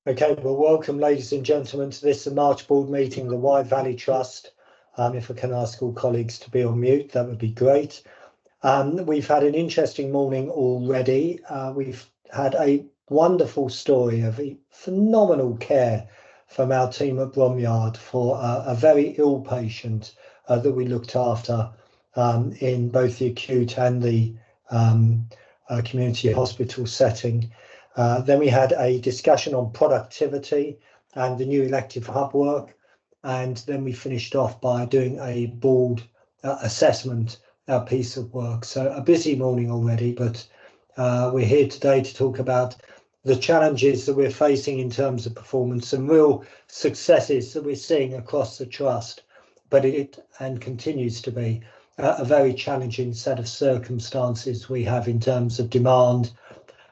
Okay, well, welcome, ladies and gentlemen, to this March board meeting of the Wye Valley Trust. If I can ask all colleagues to be on mute, that would be great. We've had an interesting morning already. We've had a wonderful story of phenomenal care from our team at Bromyard for a very ill patient that we looked after in both the acute and the community hospital setting. Then we had a discussion on productivity and the new elective hub work. And then we finished off by doing a board assessment piece of work. So a busy morning already, but we're here today to talk about the challenges that we're facing in terms of performance and real successes that we're seeing across the trust. But it continues to be a very challenging set of circumstances we have in terms of demand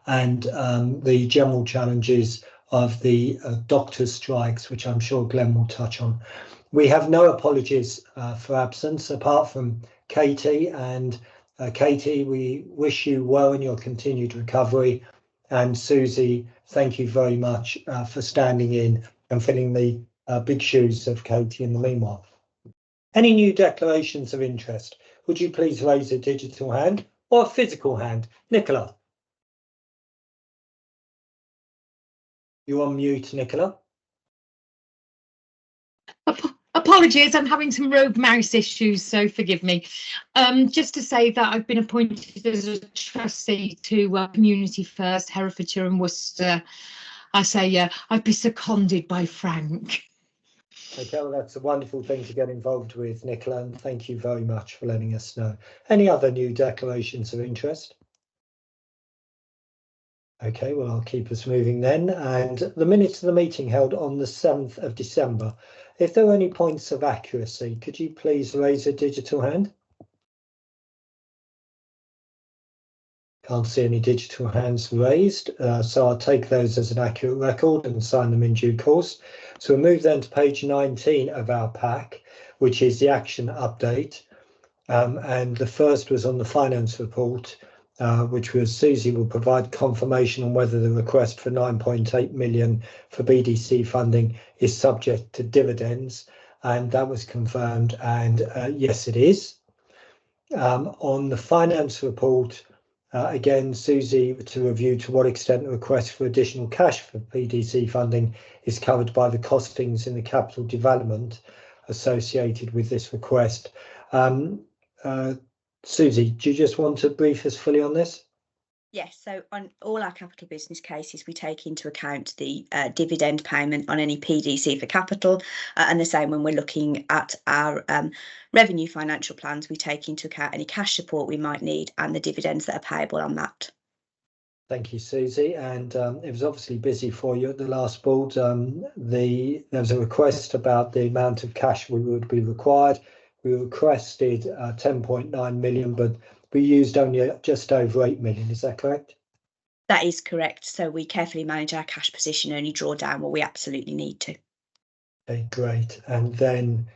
and the general challenges of the doctors' strikes, which I'm sure Glenn will touch on. We have no apologies for absence, apart from Katie. And Katie, we wish you well in your continued recovery. And Susie, thank you very much for standing in and filling the big shoes of Katie in the meanwhile. Any new declarations of interest? Would you please raise a digital hand or a physical hand? Nicola. You're on mute, Nicola. Apologies, I'm having some rogue mouse issues, so forgive me. Just to say that I've been appointed as a trustee to Community First, Herefordshire and Worcester. I say I'd be seconded by Frank. Okay, well, that's a wonderful thing to get involved with, Nicola, and thank you very much for letting us know. Any other new declarations of interest? Okay, well, I'll keep us moving then. And the minutes of the meeting held on the 7th of December. If there are any points of accuracy, could you please raise a digital hand? Can't see any digital hands raised, so I'll take those as an accurate record and sign them in due course. So we'll move then to page 19 of our pack, which is the action update. And the first was on the finance report, which was Susie will provide confirmation on whether the request for 9.8 million for BDC funding is subject to dividends. And that was confirmed, and yes, it is. On the finance report, again, Susie to review to what extent the request for additional cash for PDC funding is covered by the costings in the capital development associated with this request. Susie, do you just want to brief us fully on this? Yes, so on all our capital business cases, we take into account the dividend payment on any PDC for capital, and the same when we're looking at our revenue financial plans, we take into account any cash support we might need and the dividends that are payable on that. Thank you, Susie. And it was obviously busy for you at the last board. There was a request about the amount of cash we would be required. We requested 10.9 million, but we used only just over 8 million. Is that correct? That is correct. So we carefully manage our cash position, only draw down what we absolutely need to. Okay, great. And then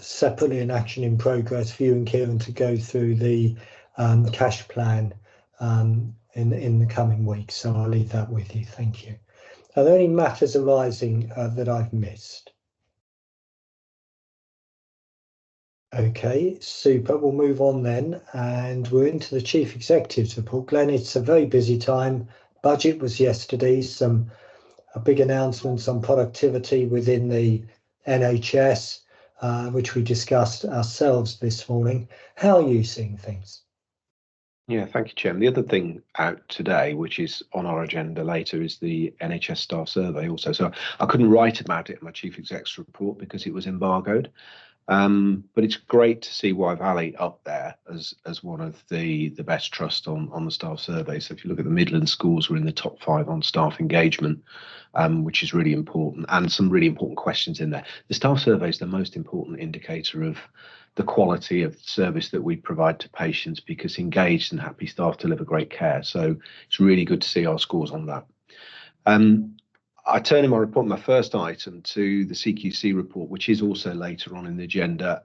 separately, an action in progress for you and Kieran to go through the cash plan in the coming weeks. So I'll leave that with you. Thank you. Are there any matters arising that I've missed? Okay, super. We'll move on then, and we're into the Chief Executive's report. Glenn, it's a very busy time. Budget was yesterday, some big announcements on productivity within the NHS, which we discussed ourselves this morning. How are you seeing things? Yeah, thank you, Chairman. The other thing out today, which is on our agenda later, is the NHS staff survey also. So I couldn't write about it in my Chief Exec's report because it was embargoed. But it's great to see Wye Valley up there as one of the best trusts on the staff survey. So if you look at the Midland schools, we're in the top 5 on staff engagement, which is really important, and some really important questions in there. The staff survey is the most important indicator of the quality of service that we provide to patients, because engaged and happy staff deliver great care. So it's really good to see our scores on that. I turn in my report, my first item, to the CQC report, which is also later on in the agenda.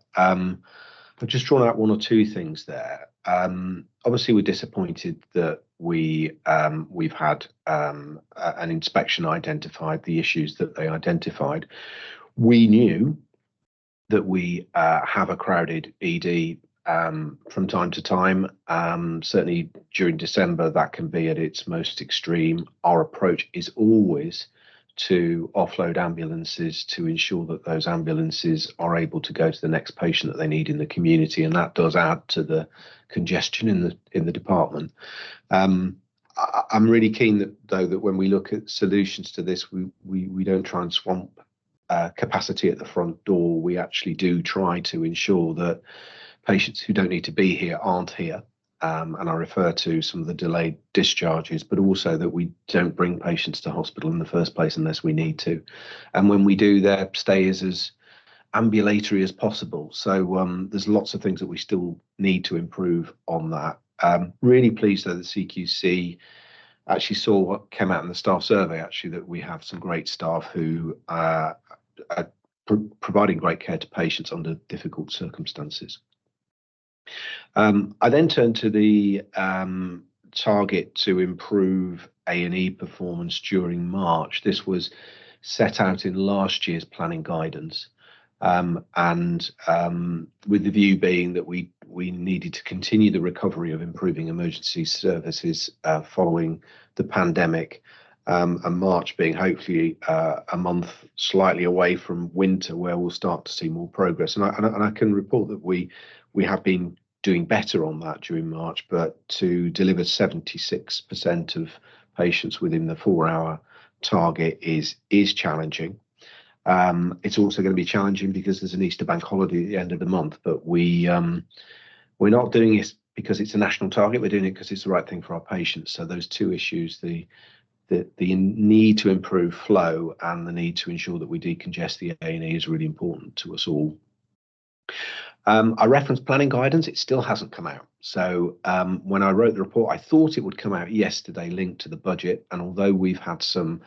I've just drawn out one or two things there. Obviously, we're disappointed that we've had an inspection identified the issues that they identified. We knew that we have a crowded ED from time to time. Certainly during December, that can be at its most extreme. Our approach is always to offload ambulances to ensure that those ambulances are able to go to the next patient that they need in the community, and that does add to the congestion in the department. I'm really keen that when we look at solutions to this, we don't try and swamp capacity at the front door. We actually do try to ensure that patients who don't need to be here aren't here. And I refer to some of the delayed discharges, but also that we don't bring patients to hospital in the first place unless we need to. And when we do, their stay is as ambulatory as possible. So there's lots of things that we still need to improve on that. Really pleased though that CQC actually saw what came out in the staff survey, actually, that we have some great staff who are providing great care to patients under difficult circumstances. I then turn to the target to improve A&E performance during March. This was set out in last year's planning guidance, and with the view being that we needed to continue the recovery of improving emergency services following the pandemic, and March being hopefully a month slightly away from winter where we'll start to see more progress. And I can report that we have been doing better on that during March, but to deliver 76% of patients within the 4-hour target is challenging. It's also going to be challenging because there's an Easter bank holiday at the end of the month, but we're not doing it because it's a national target. We're doing it because it's the right thing for our patients. So those two issues, the need to improve flow and the need to ensure that we decongest the A&E, is really important to us all. I referenced planning guidance. It still hasn't come out. So when I wrote the report, I thought it would come out yesterday linked to the budget. And although we've had some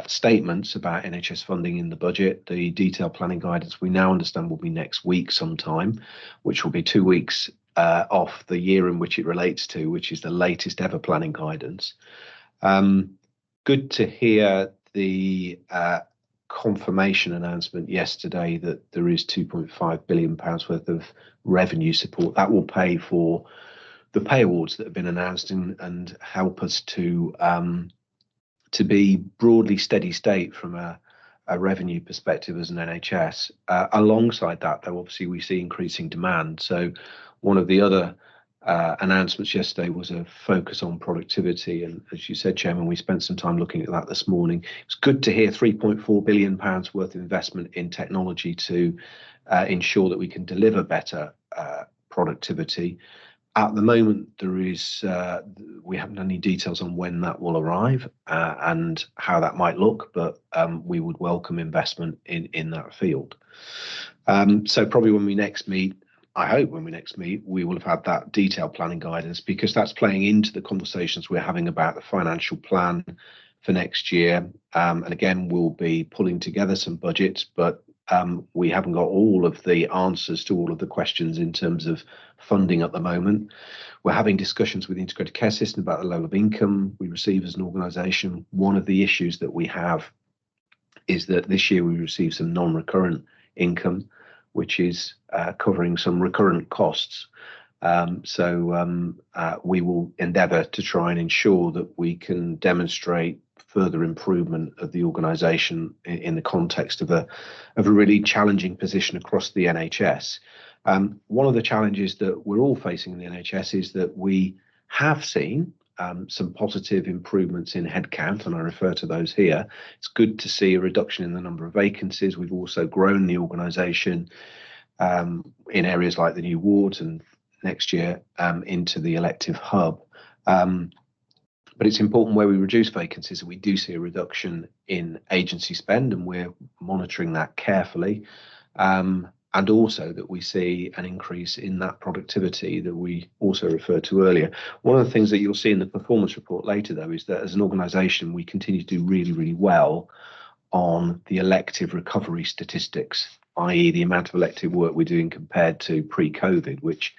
statements about NHS funding in the budget, the detailed planning guidance we now understand will be next week sometime, which will be 2 weeks off the year in which it relates to, which is the latest ever planning guidance. Good to hear the confirmation announcement yesterday that there is £2.5 billion worth of revenue support that will pay for the pay awards that have been announced and help us to be broadly steady state from a revenue perspective as an NHS. Alongside that, though, obviously we see increasing demand. So one of the other announcements yesterday was a focus on productivity, and as you said, Chairman, we spent some time looking at that this morning. It's good to hear £3.4 billion worth of investment in technology to ensure that we can deliver better productivity. At the moment, we haven't any details on when that will arrive and how that might look, but we would welcome investment in that field. So probably when we next meet, I hope when we next meet, we will have had that detailed planning guidance, because that's playing into the conversations we're having about the financial plan for next year. And again, we'll be pulling together some budgets, but we haven't got all of the answers to all of the questions in terms of funding at the moment. We're having discussions with the integrated care system about the level of income we receive as an organisation. One of the issues that we have is that this year we received some non-recurrent income, which is covering some recurrent costs. So we will endeavour to try and ensure that we can demonstrate further improvement of the organisation in the context of a really challenging position across the NHS. One of the challenges that we're all facing in the NHS is that we have seen some positive improvements in headcount, and I refer to those here. It's good to see a reduction in the number of vacancies. We've also grown the organisation in areas like the new wards, and next year into the elective hub. But it's important where we reduce vacancies that we do see a reduction in agency spend, and we're monitoring that carefully. And also that we see an increase in that productivity that we also referred to earlier. One of the things that you'll see in the performance report later, though, is that as an organisation, we continue to do really, really well on the elective recovery statistics. i.e. the amount of elective work we're doing compared to pre-COVID, which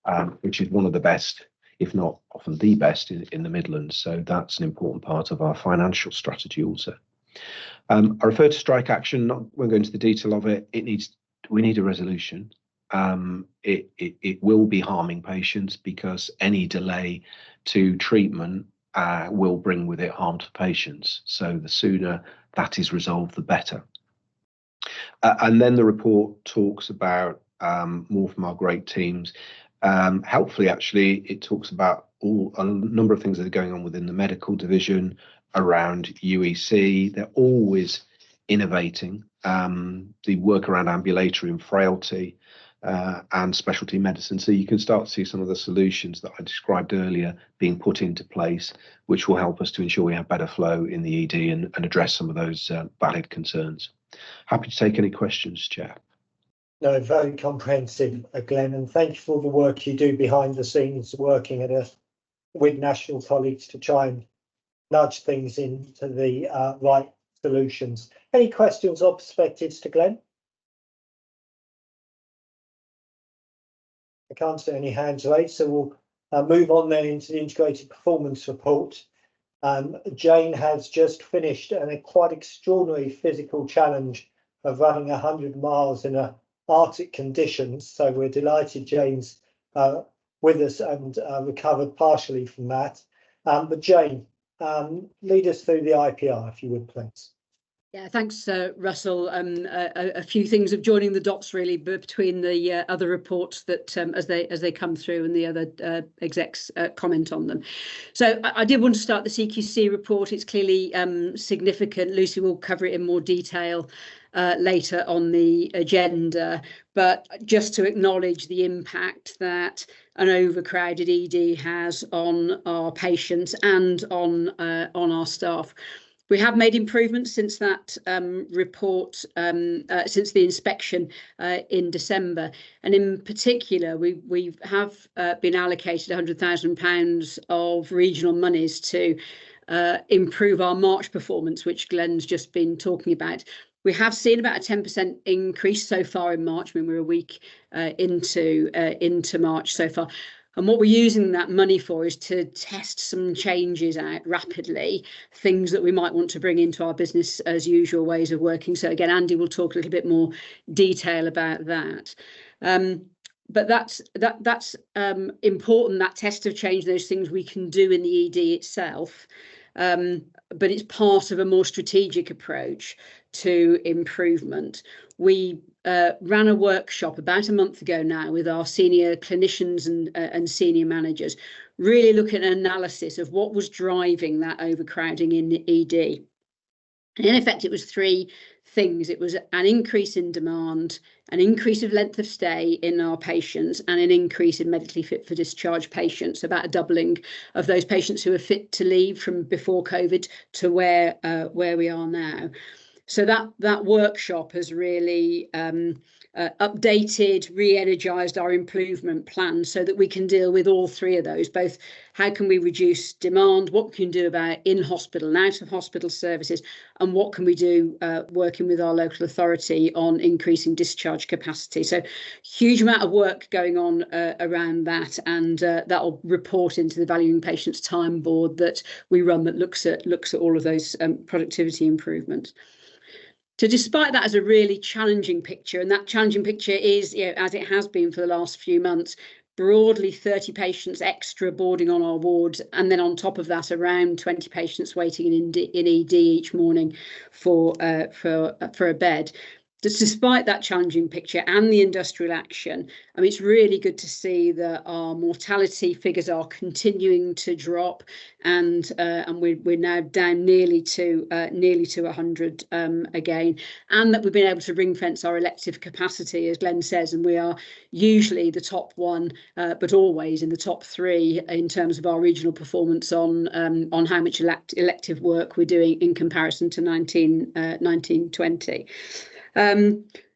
is one of the best, if not often the best, in the Midlands. So that's an important part of our financial strategy also. I referred to strike action. Won't go into the detail of it. We need a resolution. It will be harming patients because any delay to treatment will bring with it harm to patients. So the sooner that is resolved, the better. And then the report talks about more from our great teams. Helpfully, actually, it talks about a number of things that are going on within the medical division around UEC. They're always innovating. The work around ambulatory and frailty and specialty medicine. So you can start to see some of the solutions that I described earlier being put into place, which will help us to ensure we have better flow in the ED and address some of those valid concerns. Happy to take any questions, Chair. No, very comprehensive, Glenn, and thank you for the work you do behind the scenes, working with national colleagues to try and nudge things into the right solutions. Any questions or perspectives to Glenn? I can't see any hands raised, so we'll move on then into the integrated performance report. Jane has just finished a quite extraordinary physical challenge of running 100 miles in Arctic conditions. So we're delighted Jane's with us and recovered partially from that. But Jane, lead us through the IPR, if you would, please. Yeah, thanks, Russell. A few things of joining the dots really between the other reports that as they come through and the other execs comment on them. So I did want to start the CQC report. It's clearly significant. Lucy will cover it in more detail later on the agenda, but just to acknowledge the impact that an overcrowded ED has on our patients and on our staff. We have made improvements since that report, since the inspection in December, and in particular, we have been allocated £100,000 of regional monies to improve our March performance, which Glenn's just been talking about. We have seen about a 10% increase so far in March. I mean, we're a week into March so far. And what we're using that money for is to test some changes out rapidly, things that we might want to bring into our business as usual ways of working. So again, Andy will talk a little bit more detail about that. But that's important, that test of change, those things we can do in the ED itself. But it's part of a more strategic approach to improvement. We ran a workshop about a month ago now with our senior clinicians and senior managers, really looking at an analysis of what was driving that overcrowding in the ED. And in effect, it was three things. It was an increase in demand, an increase of length of stay in our patients, and an increase in medically fit for discharge patients, about a doubling of those patients who are fit to leave from before COVID to where we are now. So that workshop has really updated, re-energised our improvement plan so that we can deal with all three of those, both how can we reduce demand, what we can do about in-hospital and out-of-hospital services, and what can we do working with our local authority on increasing discharge capacity. So huge amount of work going on around that, and that will report into the Valuing Patients Time Board that we run that looks at all of those productivity improvements. So despite that as a really challenging picture, and that challenging picture is, as it has been for the last few months, broadly 30 patients extra boarding on our wards, and then on top of that, around 20 patients waiting in ED each morning for a bed. Despite that challenging picture and the industrial action, I mean, it's really good to see that our mortality figures are continuing to drop, and we're now down nearly to 100 again, and that we've been able to ring fence our elective capacity, as Glenn says, and we are usually the top one, but always in the top three in terms of our regional performance on how much elective work we're doing in comparison to 1920.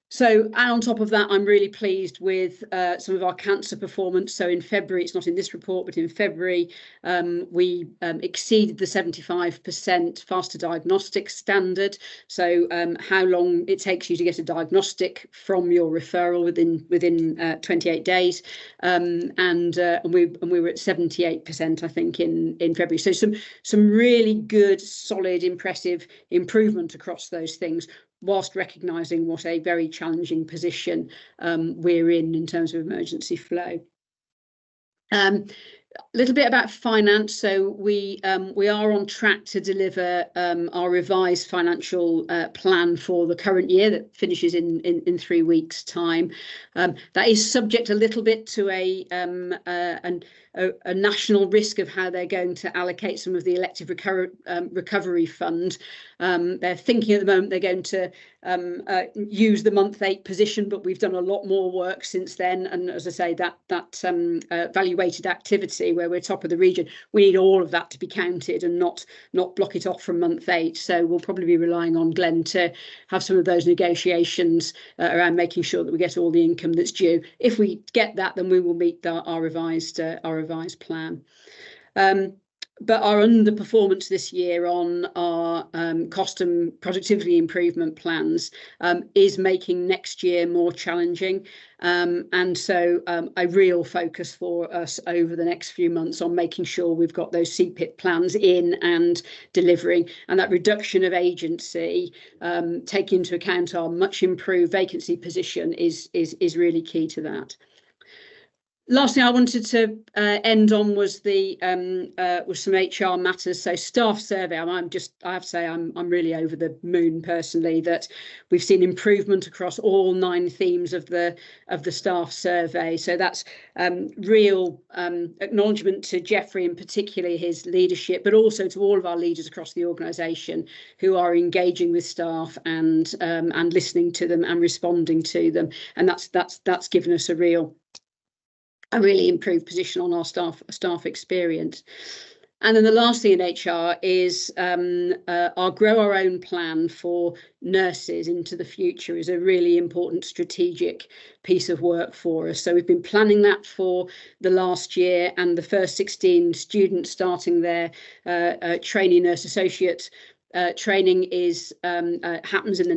So, and on top of that, I'm really pleased with some of our cancer performance. So in February, it's not in this report, but in February, we exceeded the 75% faster diagnostic standard. So how long it takes you to get a diagnostic from your referral within 28 days. And we were at 78%, I think, in February. So some really good, solid, impressive improvement across those things, whilst recognising what a very challenging position we're in terms of emergency flow. A little bit about finance. So we are on track to deliver our revised financial plan for the current year that finishes in 3 weeks' time. That is subject a little bit to a national risk of how they're going to allocate some of the elective recovery fund. They're thinking at the moment they're going to use the month 8 position, but we've done a lot more work since then. And as I say, that value-weighted activity where we're top of the region, we need all of that to be counted and not block it off from month 8. So we'll probably be relying on Glenn to have some of those negotiations around making sure that we get all the income that's due. If we get that, then we will meet our revised plan. But our underperformance this year on our cost and productivity improvement plans is making next year more challenging. And so a real focus for us over the next few months on making sure we've got those CPIP plans in and delivering. And that reduction of agency, taking into account our much improved vacancy position, is really key to that. Last thing I wanted to end on was some HR matters. So staff survey. I have to say I'm really over the moon personally that we've seen improvement across all 9 themes of the staff survey. So that's real acknowledgement to Jeffrey and particularly his leadership, but also to all of our leaders across the organisation who are engaging with staff and listening to them and responding to them. And that's given us a really improved position on our staff experience. And then the last thing in HR is our grow our own plan for nurses into the future is a really important strategic piece of work for us. So we've been planning that for the last year, and the first 16 students starting their trainee nurse associate training happens in the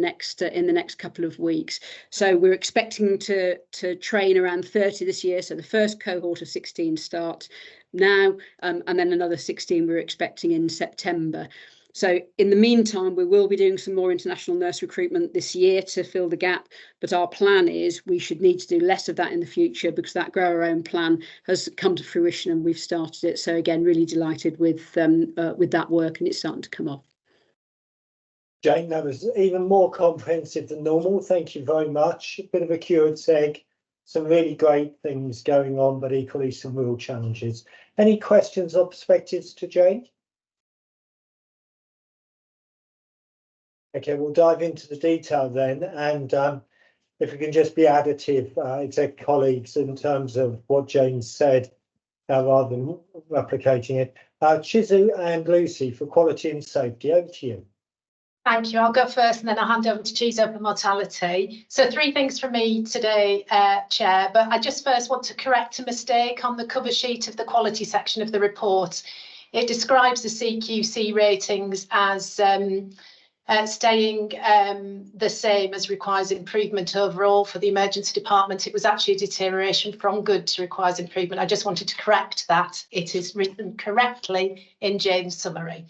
next couple of weeks. So we're expecting to train around 30 this year. So the first cohort of 16 start now, and then another 16 we're expecting in September. So in the meantime, we will be doing some more international nurse recruitment this year to fill the gap. But our plan is we should need to do less of that in the future because that grow our own plan has come to fruition and we've started it. So again, really delighted with that work, and it's starting to come off. Jane, that was even more comprehensive than normal. Thank you very much. A bit of a curate's egg, some really great things going on, but equally some real challenges. Any questions or perspectives to Jane? Okay, we'll dive into the detail then. And if we can just be additive, exec colleagues, in terms of what Jane said, rather than replicating it. Chizu and Lucy for quality and safety, over to you. Thank you. I'll go first and then I'll hand over to Chizo for mortality. So 3 things from me today, Chair, but I just first want to correct a mistake on the cover sheet of the quality section of the report. It describes the CQC ratings as staying the same as requires improvement overall for the emergency department. It was actually a deterioration from good to requires improvement. I just wanted to correct that. It is written correctly in Jane's summary.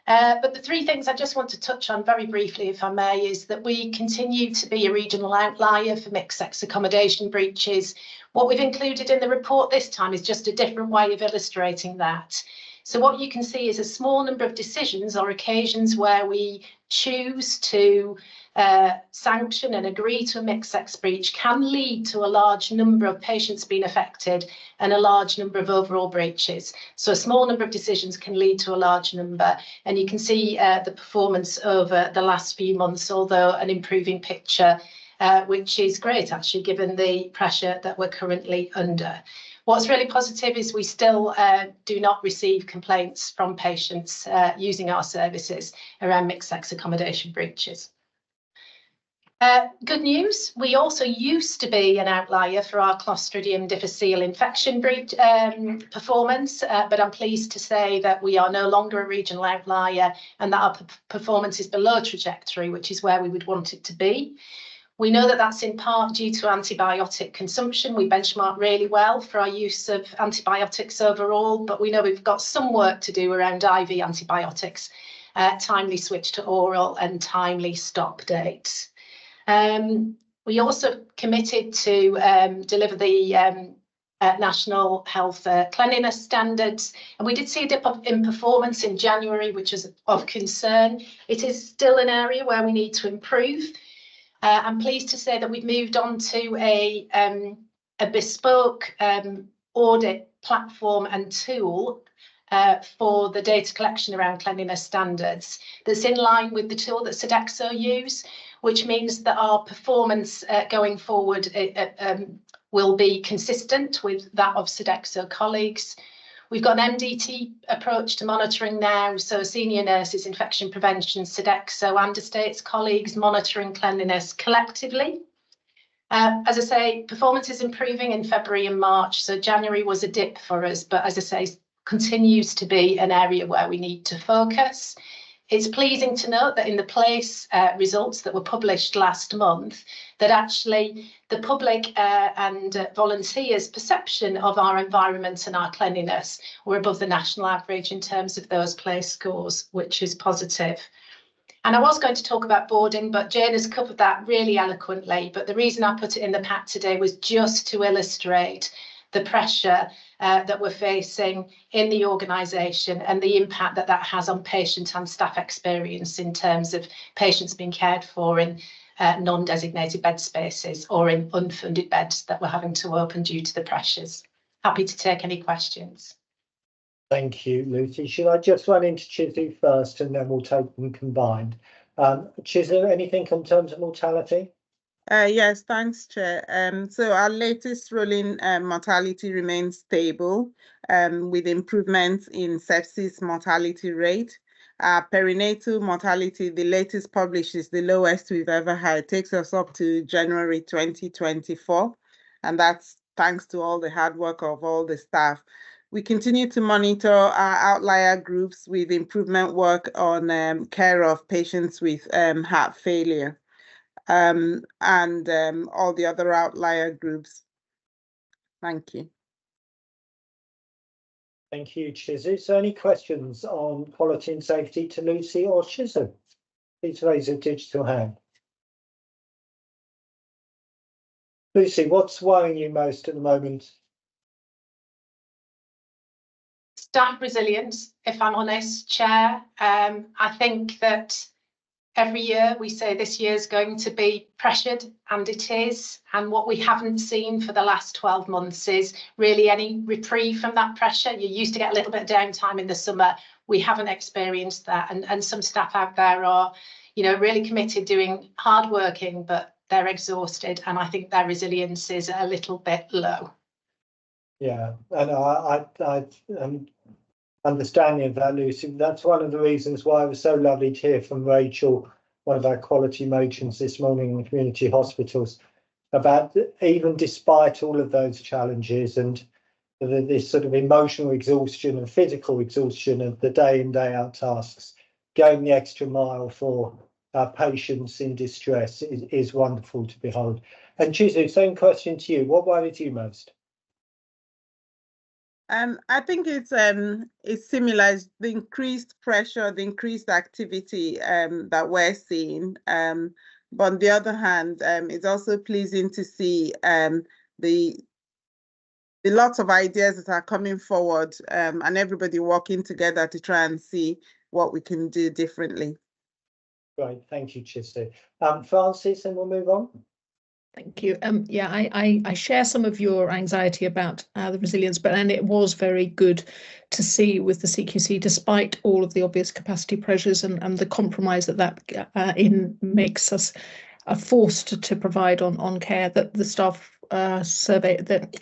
But the 3 things I just want to touch on very briefly, if I may, is that we continue to be a regional outlier for mixed-sex accommodation breaches. What we've included in the report this time is just a different way of illustrating that. So what you can see is a small number of decisions or occasions where we choose to sanction and agree to a mixed-sex breach can lead to a large number of patients being affected and a large number of overall breaches. So a small number of decisions can lead to a large number, and you can see the performance over the last few months, although an improving picture, which is great actually given the pressure that we're currently under. What's really positive is we still do not receive complaints from patients using our services around mixed-sex accommodation breaches. Good news, we also used to be an outlier for our Clostridium difficile infection performance, but I'm pleased to say that we are no longer a regional outlier and that our performance is below trajectory, which is where we would want it to be. We know that that's in part due to antibiotic consumption. We benchmark really well for our use of antibiotics overall, but we know we've got some work to do around IV antibiotics, timely switch to oral and timely stop dates. We also committed to deliver the National Health Cleanliness Standards, and we did see a dip in performance in January, which is of concern. It is still an area where we need to improve. I'm pleased to say that we've moved on to a bespoke audit platform and tool for the data collection around cleanliness standards that's in line with the tool that Sodexo use, which means that our performance going forward will be consistent with that of Sodexo colleagues. We've got an MDT approach to monitoring now, so senior nurses, infection prevention, Sodexo and estates colleagues monitoring cleanliness collectively. As I say, performance is improving in February and March, so January was a dip for us, but as I say, continues to be an area where we need to focus. It's pleasing to note that in the PLACE results that were published last month, that actually the public and volunteers' perception of our environment and our cleanliness were above the national average in terms of those PLACE scores, which is positive. And I was going to talk about boarding, but Jane has covered that really eloquently. But the reason I put it in the pack today was just to illustrate the pressure that we're facing in the organisation and the impact that that has on patient and staff experience in terms of patients being cared for in non-designated bed spaces or in unfunded beds that we're having to open due to the pressures. Happy to take any questions. Thank you, Lucy. Should I just run into Chizu first and then we'll take them combined? Chizu, anything in terms of mortality? Yes, thanks, Chair. So our latest rolling mortality remains stable with improvements in sepsis mortality rate. Perinatal mortality, the latest published, is the lowest we've ever had. It takes us up to January 2024, and that's thanks to all the hard work of all the staff. We continue to monitor our outlier groups with improvement work on care of patients with heart failure. And all the other outlier groups. Thank you. Thank you, Chizu. So any questions on quality and safety to Lucy or Chizu? Please raise a digital hand. Lucy, what's worrying you most at the moment? Staff resilience, if I'm honest, Chair. I think that every year we say this year's going to be pressured, and it is. And what we haven't seen for the last 12 months is really any reprieve from that pressure. You used to get a little bit of downtime in the summer. We haven't experienced that. And some staff out there are, you know, really committed, doing hard working, but they're exhausted. And I think their resilience is a little bit low. Yeah, and I'm understanding of that, Lucy. That's one of the reasons why it was so lovely to hear from Rachel, one of our quality matrons this morning in the community hospitals, about even despite all of those challenges and this sort of emotional exhaustion and physical exhaustion of the day in, day out tasks, going the extra mile for our patients in distress is wonderful to behold. And Chizu, same question to you. What worried you most? I think it's similar. It's the increased pressure, the increased activity that we're seeing. But on the other hand, it's also pleasing to see the lots of ideas that are coming forward and everybody working together to try and see what we can do differently. Great, thank you, Chizu. Francis, and we'll move on. Thank you. Yeah, I share some of your anxiety about the resilience, and it was very good to see with the CQC, despite all of the obvious capacity pressures and the compromise that makes us forced to provide on care, that the staff survey, that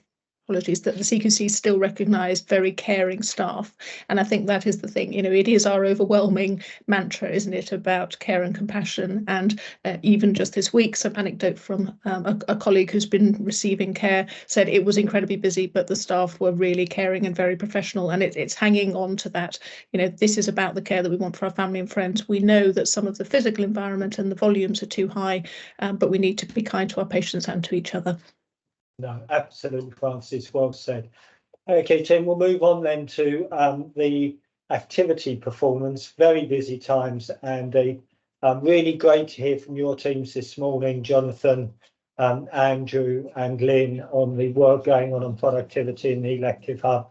apologies, that the CQC still recognise very caring staff. And I think that is the thing, you know, it is our overwhelming mantra, isn't it, about care and compassion. And even just this week, some anecdote from a colleague who's been receiving care said it was incredibly busy, but the staff were really caring and very professional. And it's hanging on to that, you know, this is about the care that we want for our family and friends. We know that some of the physical environment and the volumes are too high, but we need to be kind to our patients and to each other. No, absolutely, Francis, well said. Okay, Tim, we'll move on then to the activity performance. Very busy times, and really great to hear from your teams this morning, Jonathan, Andrew and Lynn, on the work going on productivity in the elective hub.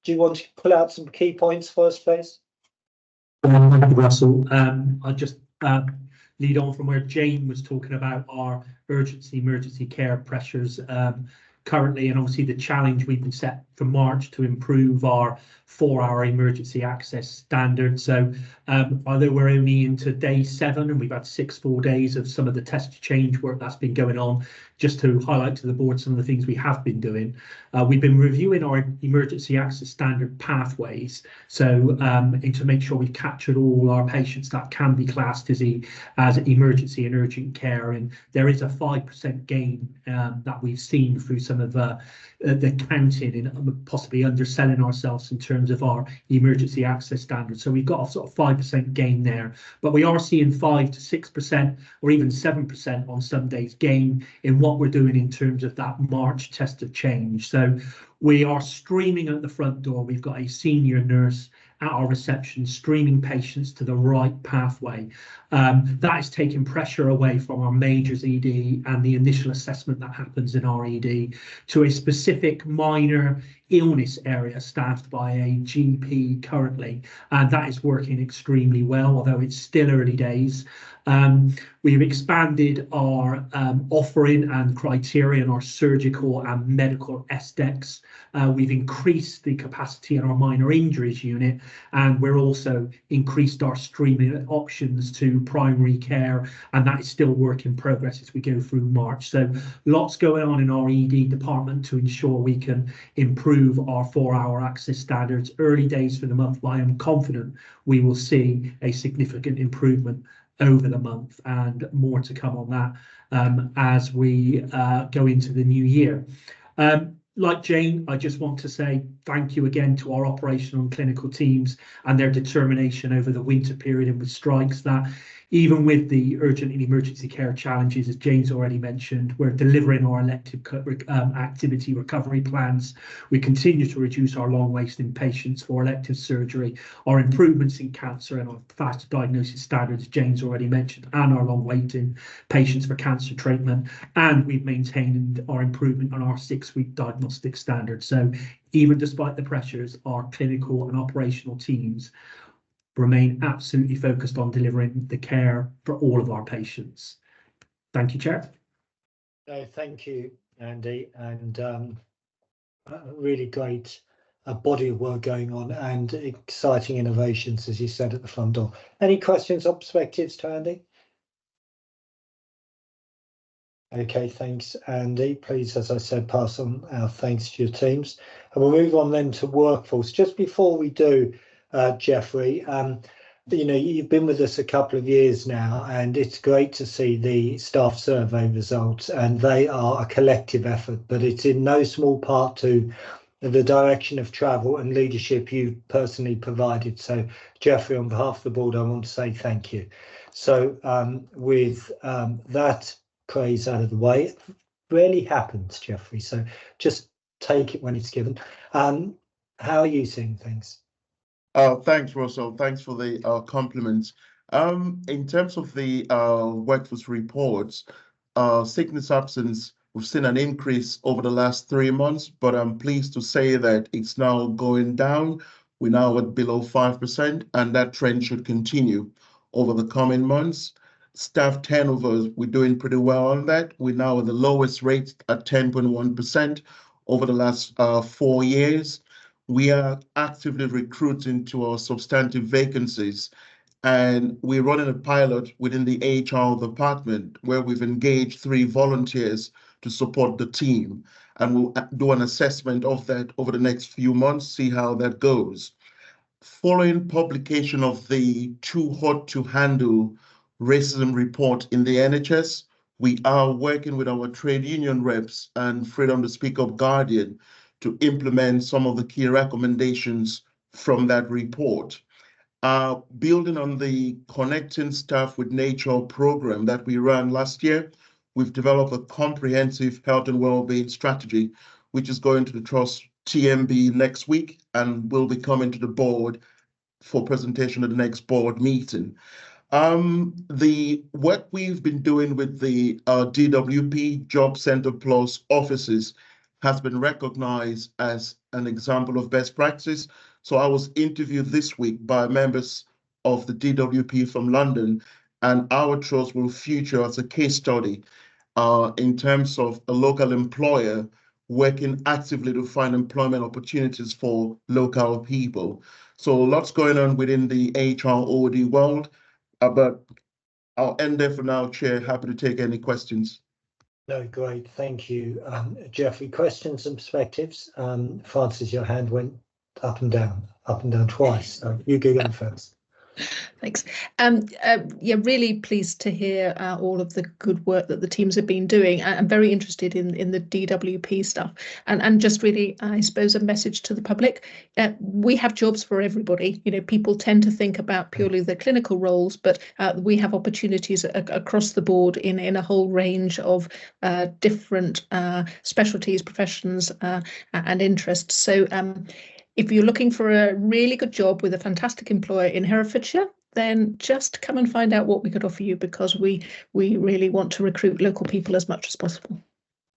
Do you want to pull out some key points for us, please? Thank you, Russell. I'll just lead on from where Jane was talking about our emergency care pressures currently, and obviously the challenge we've been set for March to improve our 4-hour emergency access standard. So although we're only into day 7 and we've had 6 full days of some of the test change work that's been going on, just to highlight to the board some of the things we have been doing. We've been reviewing our emergency access standard pathways, so to make sure we've captured all our patients that can be classed as emergency and urgent care, and there is a 5% gain that we've seen through some of the counting and possibly underselling ourselves in terms of our emergency access standards. So we've got a sort of 5% gain there, but we are seeing 5 to 6% or even 7% on some days gain in what we're doing in terms of that March test of change. So we are streaming at the front door. We've got a senior nurse at our reception streaming patients to the right pathway. That is taking pressure away from our majors ED and the initial assessment that happens in our ED to a specific minor illness area staffed by a GP currently, and that is working extremely well, although it's still early days. We've expanded our offering and criteria in our surgical and medical SDECs. We've increased the capacity in our minor injuries unit, and we're also increased our streaming options to primary care, and that is still work in progress as we go through March. So lots going on in our ED department to ensure we can improve our 4-hour access standards. Early days for the month, but I am confident we will see a significant improvement over the month, and more to come on that as we go into the new year. Like Jane, I just want to say thank you again to our operational and clinical teams and their determination over the winter period and with strikes, that even with the urgent and emergency care challenges, as Jane's already mentioned, we're delivering our elective activity recovery plans. We continue to reduce our long waiting patients for elective surgery, our improvements in cancer and our faster diagnosis standards, Jane's already mentioned, and our long waiting patients for cancer treatment. And we've maintained our improvement on our 6-week diagnostic standard. So even despite the pressures, our clinical and operational teams remain absolutely focused on delivering the care for all of our patients. Thank you, Chair. Thank you, Andy, and really great body of work going on and exciting innovations, as you said, at the front door. Any questions or perspectives to Andy? Okay, thanks, Andy. Please, as I said, pass on our thanks to your teams. And we'll move on then to workforce. Just before we do, Jeffrey, you know, you've been with us a couple of years now, and it's great to see the staff survey results, and they are a collective effort, but it's in no small part to the direction of travel and leadership you've personally provided. So, Jeffrey, on behalf of the board, I want to say thank you. So with that praise out of the way, it rarely happens, Jeffrey, so just take it when it's given. How are you seeing things? Thanks, Russell. Thanks for the compliments. In terms of the workforce reports, sickness absence, we've seen an increase over the last 3 months, but I'm pleased to say that it's now going down. We're now at below 5%, and that trend should continue over the coming months. Staff turnover, we're doing pretty well on that. We're now at the lowest rate at 10.1% over the last 4 years. We are actively recruiting to our substantive vacancies, and we're running a pilot within the HR department where we've engaged 3 volunteers to support the team. and we'll do an assessment of that over the next few months, see how that goes. Following publication of the Too Hot to Handle racism report in the NHS, we are working with our trade union reps and Freedom to Speak Up Guardian to implement some of the key recommendations from that report. Building on the Connecting Staff with Nature program that we ran last year, we've developed a comprehensive health and well-being strategy, which is going to the Trust TMB next week and will be coming to the board for presentation at the next board meeting. The work we've been doing with the DWP Job Centre Plus offices has been recognized as an example of best practice. So I was interviewed this week by members of the DWP from London, and our trust will feature as a case study in terms of a local employer working actively to find employment opportunities for local people. So lots going on within the HROD world, but I'll end there for now, Chair. Happy to take any questions. No, great, thank you. Jeffrey, questions and perspectives? Francis, your hand went up and down twice. So you go first. Thanks. Yeah, really pleased to hear all of the good work that the teams have been doing. I'm very interested in the DWP stuff, and just really, I suppose, a message to the public. We have jobs for everybody. You know, people tend to think about purely the clinical roles, but we have opportunities across the board in a whole range of different specialties, professions, and interests. So if you're looking for a really good job with a fantastic employer in Herefordshire, then just come and find out what we could offer you, because we really want to recruit local people as much as possible.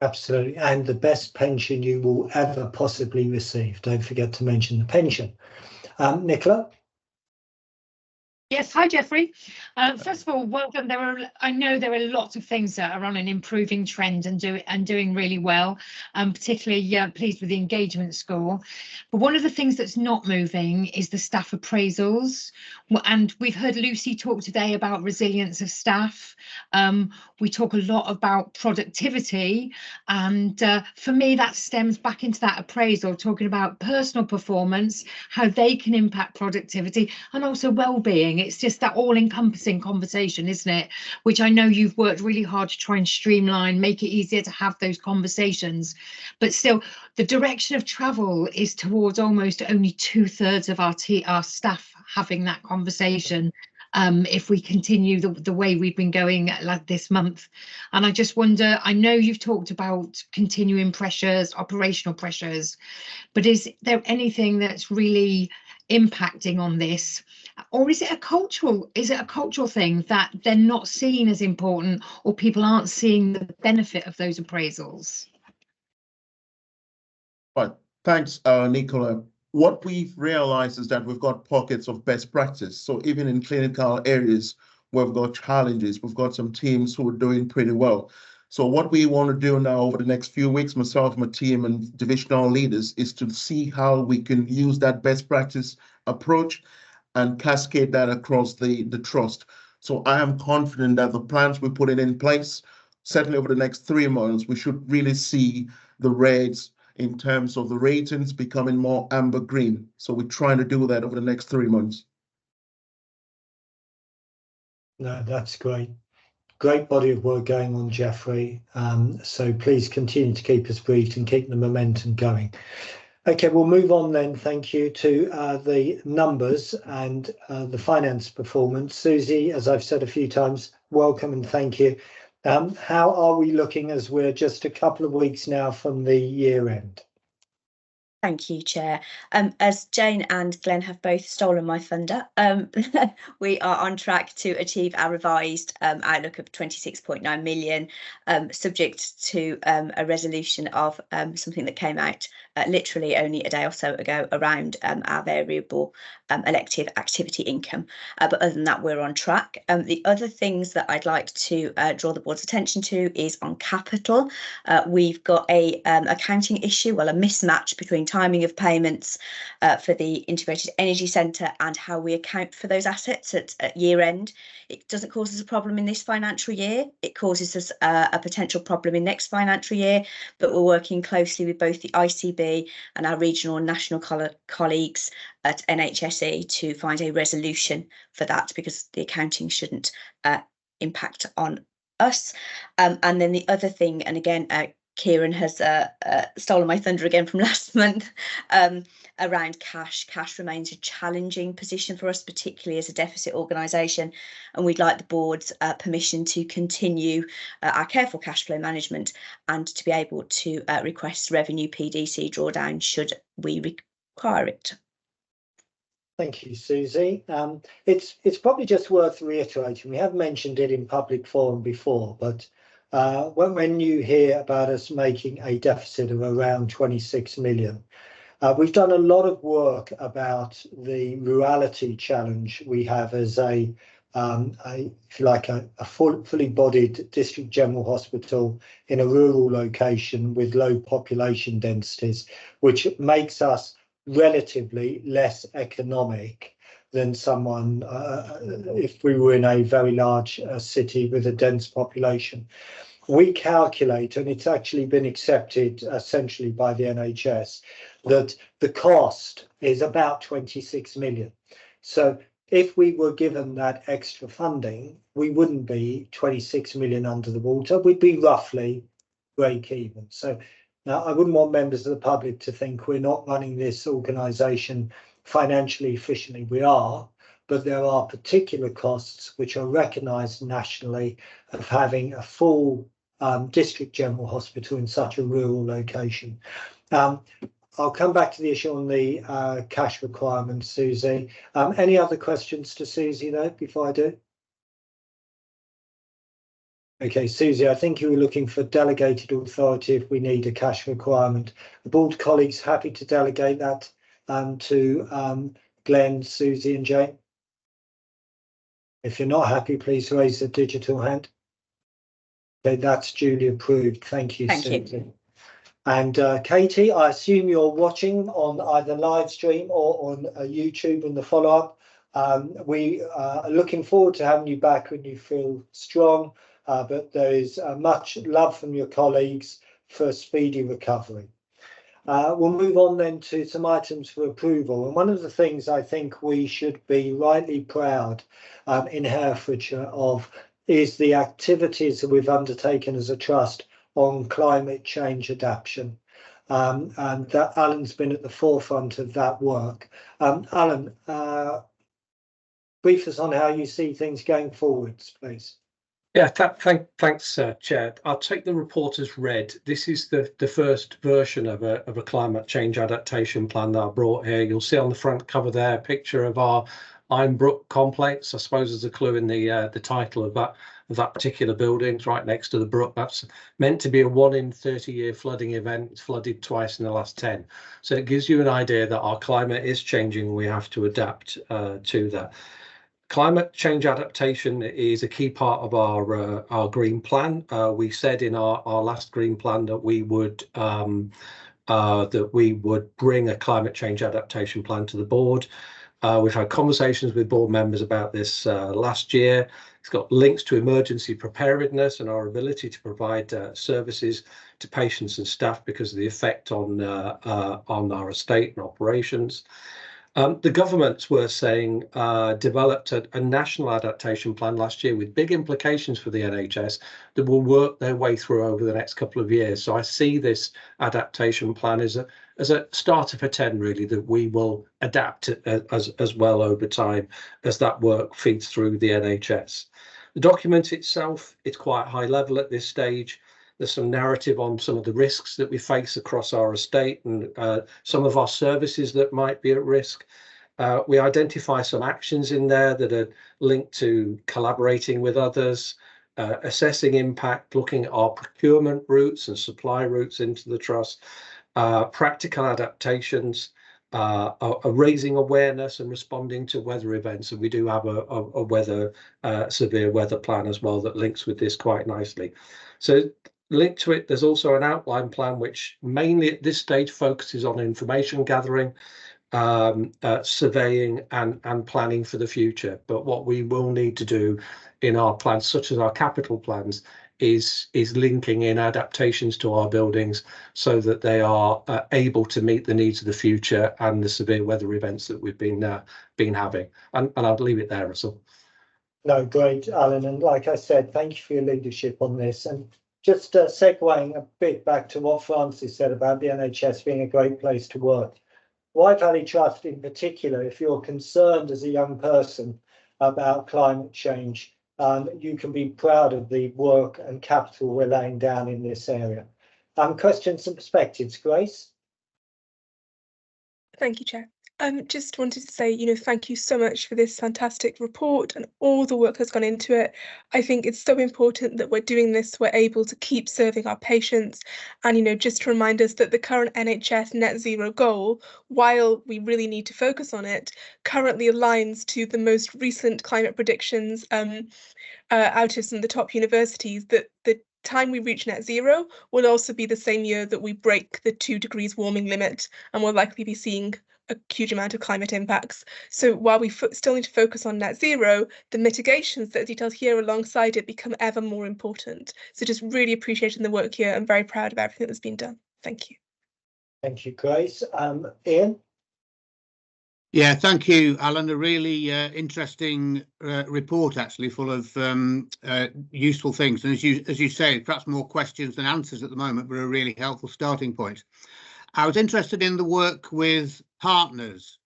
Absolutely, and the best pension you will ever possibly receive. Don't forget to mention the pension. Nicola? Yes, hi Jeffrey. First of all, welcome. I know there are lots of things that are on an improving trend and doing really well. Particularly pleased with the engagement score. But one of the things that's not moving is the staff appraisals. And we've heard Lucy talk today about resilience of staff. We talk a lot about productivity, and for me that stems back into that appraisal, talking about personal performance, how they can impact productivity, and also well-being. It's just that all-encompassing conversation, isn't it? Which I know you've worked really hard to try and streamline, make it easier to have those conversations. But still, the direction of travel is towards almost only 2/3 of our staff having that conversation. If we continue the way we've been going like this month. And I just wonder, I know you've talked about continuing pressures, operational pressures, but is there anything that's really impacting on this? Or is it a cultural thing that they're not seen as important, or people aren't seeing the benefit of those appraisals? Right, thanks, Nicola. What we've realized is that we've got pockets of best practice. So even in clinical areas where we've got challenges, we've got some teams who are doing pretty well. So what we want to do now over the next few weeks, myself, my team and divisional leaders, is to see how we can use that best practice approach and cascade that across the trust. So I am confident that the plans we're putting in place, certainly over the next 3 months, we should really see the reds in terms of the ratings becoming more amber green. So we're trying to do that over the next 3 months. No, that's great. Great body of work going on, Jeffrey. So please continue to keep us briefed and keep the momentum going. Okay, we'll move on then, thank you, to the numbers and the finance performance. Susie, as I've said a few times, welcome and thank you. How are we looking as we're just a couple of weeks now from the year end? Thank you, Chair. As Jane and Glenn have both stolen my thunder, we are on track to achieve our revised outlook of 26.9 million, subject to a resolution of something that came out literally only a day or so ago around our variable elective activity income. But other than that, we're on track. The other things that I'd like to draw the board's attention to is on capital. We've got a accounting issue, well, a mismatch between timing of payments for the Integrated Energy Centre and how we account for those assets at year end. It doesn't cause us a problem in this financial year. It causes us a potential problem in next financial year, but we're working closely with both the ICB and our regional and national colleagues at NHSE to find a resolution for that, because the accounting shouldn't impact on us. And then the other thing, and again, Kieran has stolen my thunder again from last month, around cash. Cash remains a challenging position for us, particularly as a deficit organisation, and we'd like the board's permission to continue our careful cash flow management and to be able to request revenue PDC drawdown should we require it. Thank you, Susie. It's probably just worth reiterating. We have mentioned it in public forum before, but when you hear about us making a deficit of around 26 million, we've done a lot of work about the rurality challenge we have as if you like, a fully bodied district general hospital in a rural location with low population densities, which makes us relatively less economic than someone if we were in a very large city with a dense population. We calculate, and it's actually been accepted essentially by the NHS, that the cost is about 26 million. So if we were given that extra funding, we wouldn't be 26 million under the water, we'd be roughly break even. So now, I wouldn't want members of the public to think we're not running this organisation financially efficiently. We are, but there are particular costs which are recognised nationally of having a full district general hospital in such a rural location. I'll come back to the issue on the cash requirements, Susie. Any other questions to Susie, though, before I do? Okay, Susie, I think you were looking for delegated authority if we need a cash requirement. The board colleagues happy to delegate that to Glenn, Susie and Jane? If you're not happy, please raise the digital hand. Okay, that's duly approved. Thank you, Susie. You. And Katie, I assume you're watching on either live stream or on YouTube in the follow-up. We are looking forward to having you back when you feel strong. But there is much love from your colleagues for speedy recovery. We'll move on then to some items for approval. And one of the things I think we should be rightly proud in Herefordshire of is the activities that we've undertaken as a trust on climate change adaptation. And that Alan's been at the forefront of that work. Alan, brief us on how you see things going forwards, please. Yeah, thanks, Chair. I'll take the report as read. This is the first version of a climate change adaptation plan that I brought here. You'll see on the front cover there a picture of our Ironbrook complex. I suppose there's a clue in the title of that particular building. It's right next to the brook. That's meant to be a 1 in 30-year flooding event. It's flooded twice in the last 10. So it gives you an idea that our climate is changing. We have to adapt to that. Climate change adaptation is a key part of our green plan. We said in our last green plan that we would bring a climate change adaptation plan to the board. We've had conversations with board members about this last year. It's got links to emergency preparedness and our ability to provide services to patients and staff because of the effect on our estate and operations. The governments were saying developed a national adaptation plan last year with big implications for the NHS that will work their way through over the next couple of years. So I see this adaptation plan as a starter for 10, really, that we will adapt as well over time as that work feeds through the NHS. The document itself, it's quite high level at this stage. There's some narrative on some of the risks that we face across our estate and some of our services that might be at risk. We identify some actions in there that are linked to collaborating with others, assessing impact, looking at our procurement routes and supply routes into the trust, practical adaptations, raising awareness and responding to weather events. And we do have a severe weather plan as well that links with this quite nicely. So linked to it, there's also an outline plan which mainly at this stage focuses on information gathering, surveying and planning for the future. But what we will need to do in our plans, such as our capital plans, is linking in adaptations to our buildings so that they are able to meet the needs of the future and the severe weather events that we've been having. And I'll leave it there, Russell. No, great, Alan. And like I said, thank you for your leadership on this. And just segueing a bit back to what Francis said about the NHS being a great place to work. Wye Valley Trust in particular, if you're concerned as a young person about climate change, you can be proud of the work and capital we're laying down in this area. Questions and perspectives, Grace? Thank you, Chair. Just wanted to say, thank you so much for this fantastic report and all the work that's gone into it. I think it's so important that we're doing this, we're able to keep serving our patients. And, just to remind us that the current NHS net zero goal, while we really need to focus on it, currently aligns to the most recent climate predictions out of some of the top universities, that the time we reach net zero will also be the same year that we break the 2 degrees warming limit, and we'll likely be seeing a huge amount of climate impacts. So while we still need to focus on net zero, the mitigations that are detailed here alongside it become ever more important. So just really appreciating the work here and very proud of everything that's been done. Thank you. Thank you, Grace. Ian? Yeah, thank you, Alan. A really interesting report, actually, full of useful things. And as you say, perhaps more questions than answers at the moment, but a really helpful starting point. I was interested in the work with partners,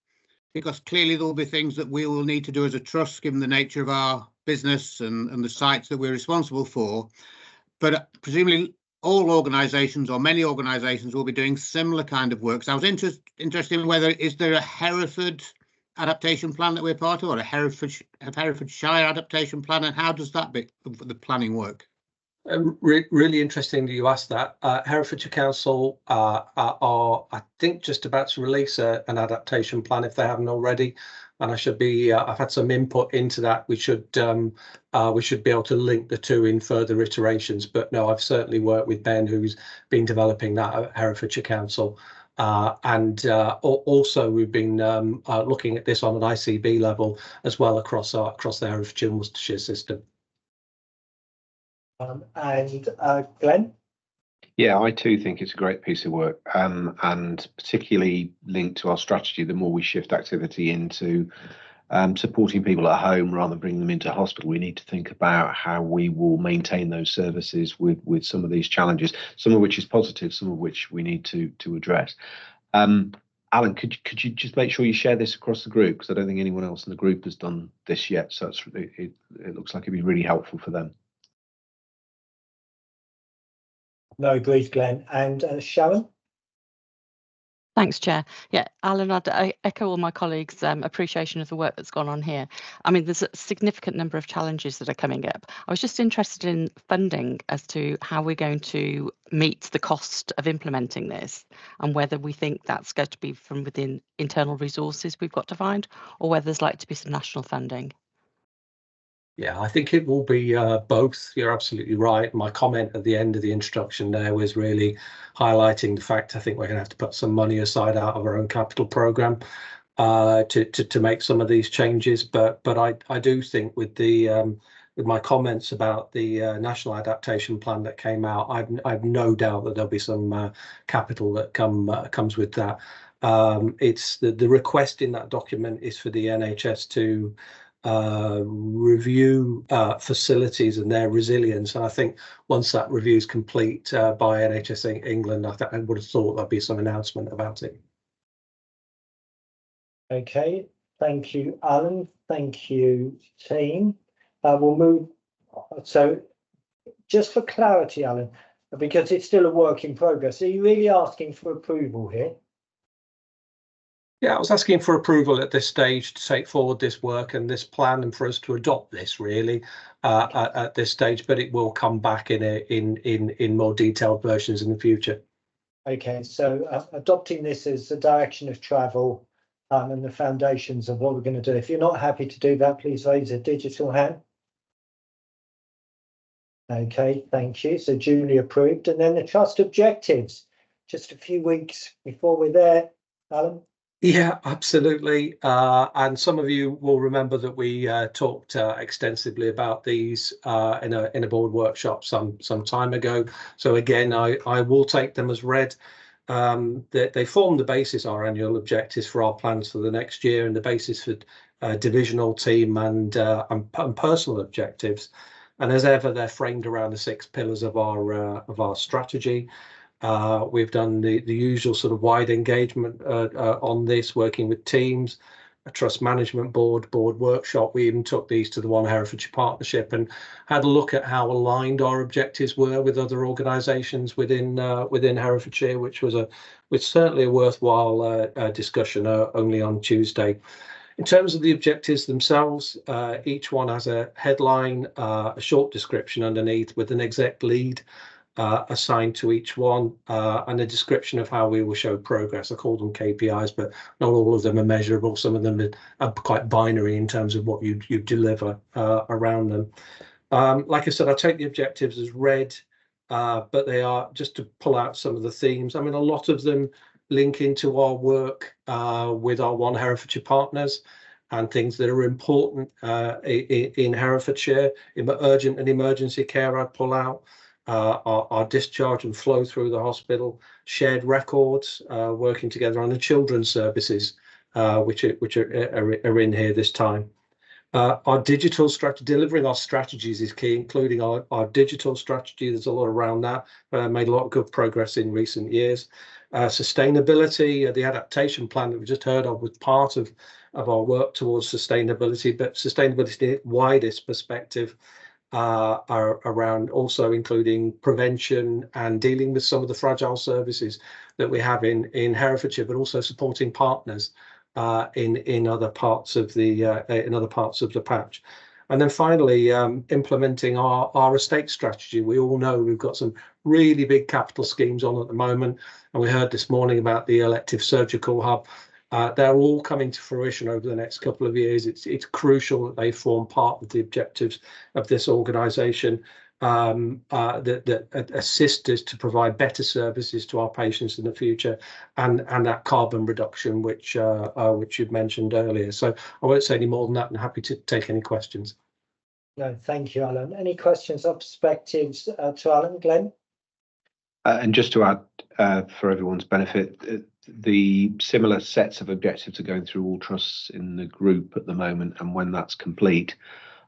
because clearly there will be things that we will need to do as a trust, given the nature of our business and the sites that we're responsible for. But presumably all organisations, or many organisations, will be doing similar kind of work. So I was interested in whether is there a Hereford adaptation plan that we're part of, or a Herefordshire adaptation plan, and how does that bit of the planning work? Really interesting that you asked that. Herefordshire Council are, I think, just about to release an adaptation plan if they haven't already, and I should be. I've had some input into that. We should be able to link the two in further iterations. But no, I've certainly worked with Ben, who's been developing that at Herefordshire Council, and also we've been looking at this on an ICB level as well across the Herefordshire and Worcestershire system. And Glenn? Yeah, I too think it's a great piece of work, and particularly linked to our strategy. The more we shift activity into supporting people at home rather than bringing them into hospital, we need to think about how we will maintain those services with some of these challenges, some of which is positive, some of which we need to address. Alan, could you just make sure you share this across the group, because I don't think anyone else in the group has done this yet, so it looks like it'd be really helpful for them. No, agreed, Glenn. And Sharon? Thanks, Chair. Yeah, Alan, I echo all my colleagues' appreciation of the work that's gone on here. I mean, there's a significant number of challenges that are coming up. I was just interested in funding as to how we're going to meet the cost of implementing this, and whether we think that's going to be from within internal resources we've got to find, or whether there's likely to be some national funding. Yeah, I think it will be both. You're absolutely right. My comment at the end of the introduction there was really highlighting the fact I think we're going to have to put some money aside out of our own capital programme to make some of these changes. But I do think with my comments about the national adaptation plan that came out, I've no doubt that there'll be some capital that comes with that. It's the request in that document is for the NHS to review facilities and their resilience, and I think once that review is complete by NHS England, I would have thought there'd be some announcement about it. Okay, thank you, Alan. Thank you, team. We'll move. So, just for clarity, Alan, because it's still a work in progress, are you really asking for approval here? Yeah, I was asking for approval at this stage to take forward this work and this plan, and for us to adopt this really at this stage. But it will come back in more detailed versions in the future. Okay, so adopting this as the direction of travel and the foundations of what we're going to do. If you're not happy to do that, please raise a digital hand. Okay, thank you. So duly approved. And then the trust objectives, just a few weeks before we're there, Alan. Yeah, absolutely. And some of you will remember that we talked extensively about these in a board workshop some time ago. So again, I will take them as read. They form the basis, our annual objectives for our plans for the next year, and the basis for divisional, team, and personal objectives. And as ever, they're framed around the 6 pillars of our strategy. We've done the usual sort of wide engagement on this, working with teams, a trust management board workshop. We even took these to the One Herefordshire Partnership and had a look at how aligned our objectives were with other organisations within Herefordshire, which was certainly a worthwhile discussion only on Tuesday. In terms of the objectives themselves, each one has a headline, a short description underneath with an exec lead assigned to each one, and a description of how we will show progress. I call them KPIs, but not all of them are measurable. Some of them are quite binary in terms of what you deliver around them. Like I said, I take the objectives as read, but they are, just to pull out some of the themes, I mean, a lot of them link into our work with our One Herefordshire partners and things that are important in Herefordshire. In urgent and emergency care, I'd pull out. Our discharge and flow through the hospital, shared records, working together on the children's services, which are in here this time. Our digital strategy, delivering our strategies is key, including our digital strategy. There's a lot around that. Made a lot of good progress in recent years. Sustainability, the adaptation plan that we just heard of was part of our work towards sustainability, but sustainability in its widest perspective, are around also including prevention and dealing with some of the fragile services that we have in Herefordshire, but also supporting partners in other parts of the patch. And then finally, implementing our estate strategy. We all know we've got some really big capital schemes on at the moment, and we heard this morning about the elective surgical hub. They're all coming to fruition over the next couple of years. It's crucial that they form part of the objectives of this organisation that assist us to provide better services to our patients in the future, and that carbon reduction which you've mentioned earlier. So I won't say any more than that, and happy to take any questions. No, thank you, Alan. Any questions or perspectives to Alan? Glenn? And just to add, for everyone's benefit, the similar sets of objectives are going through all trusts in the group at the moment, and when that's complete,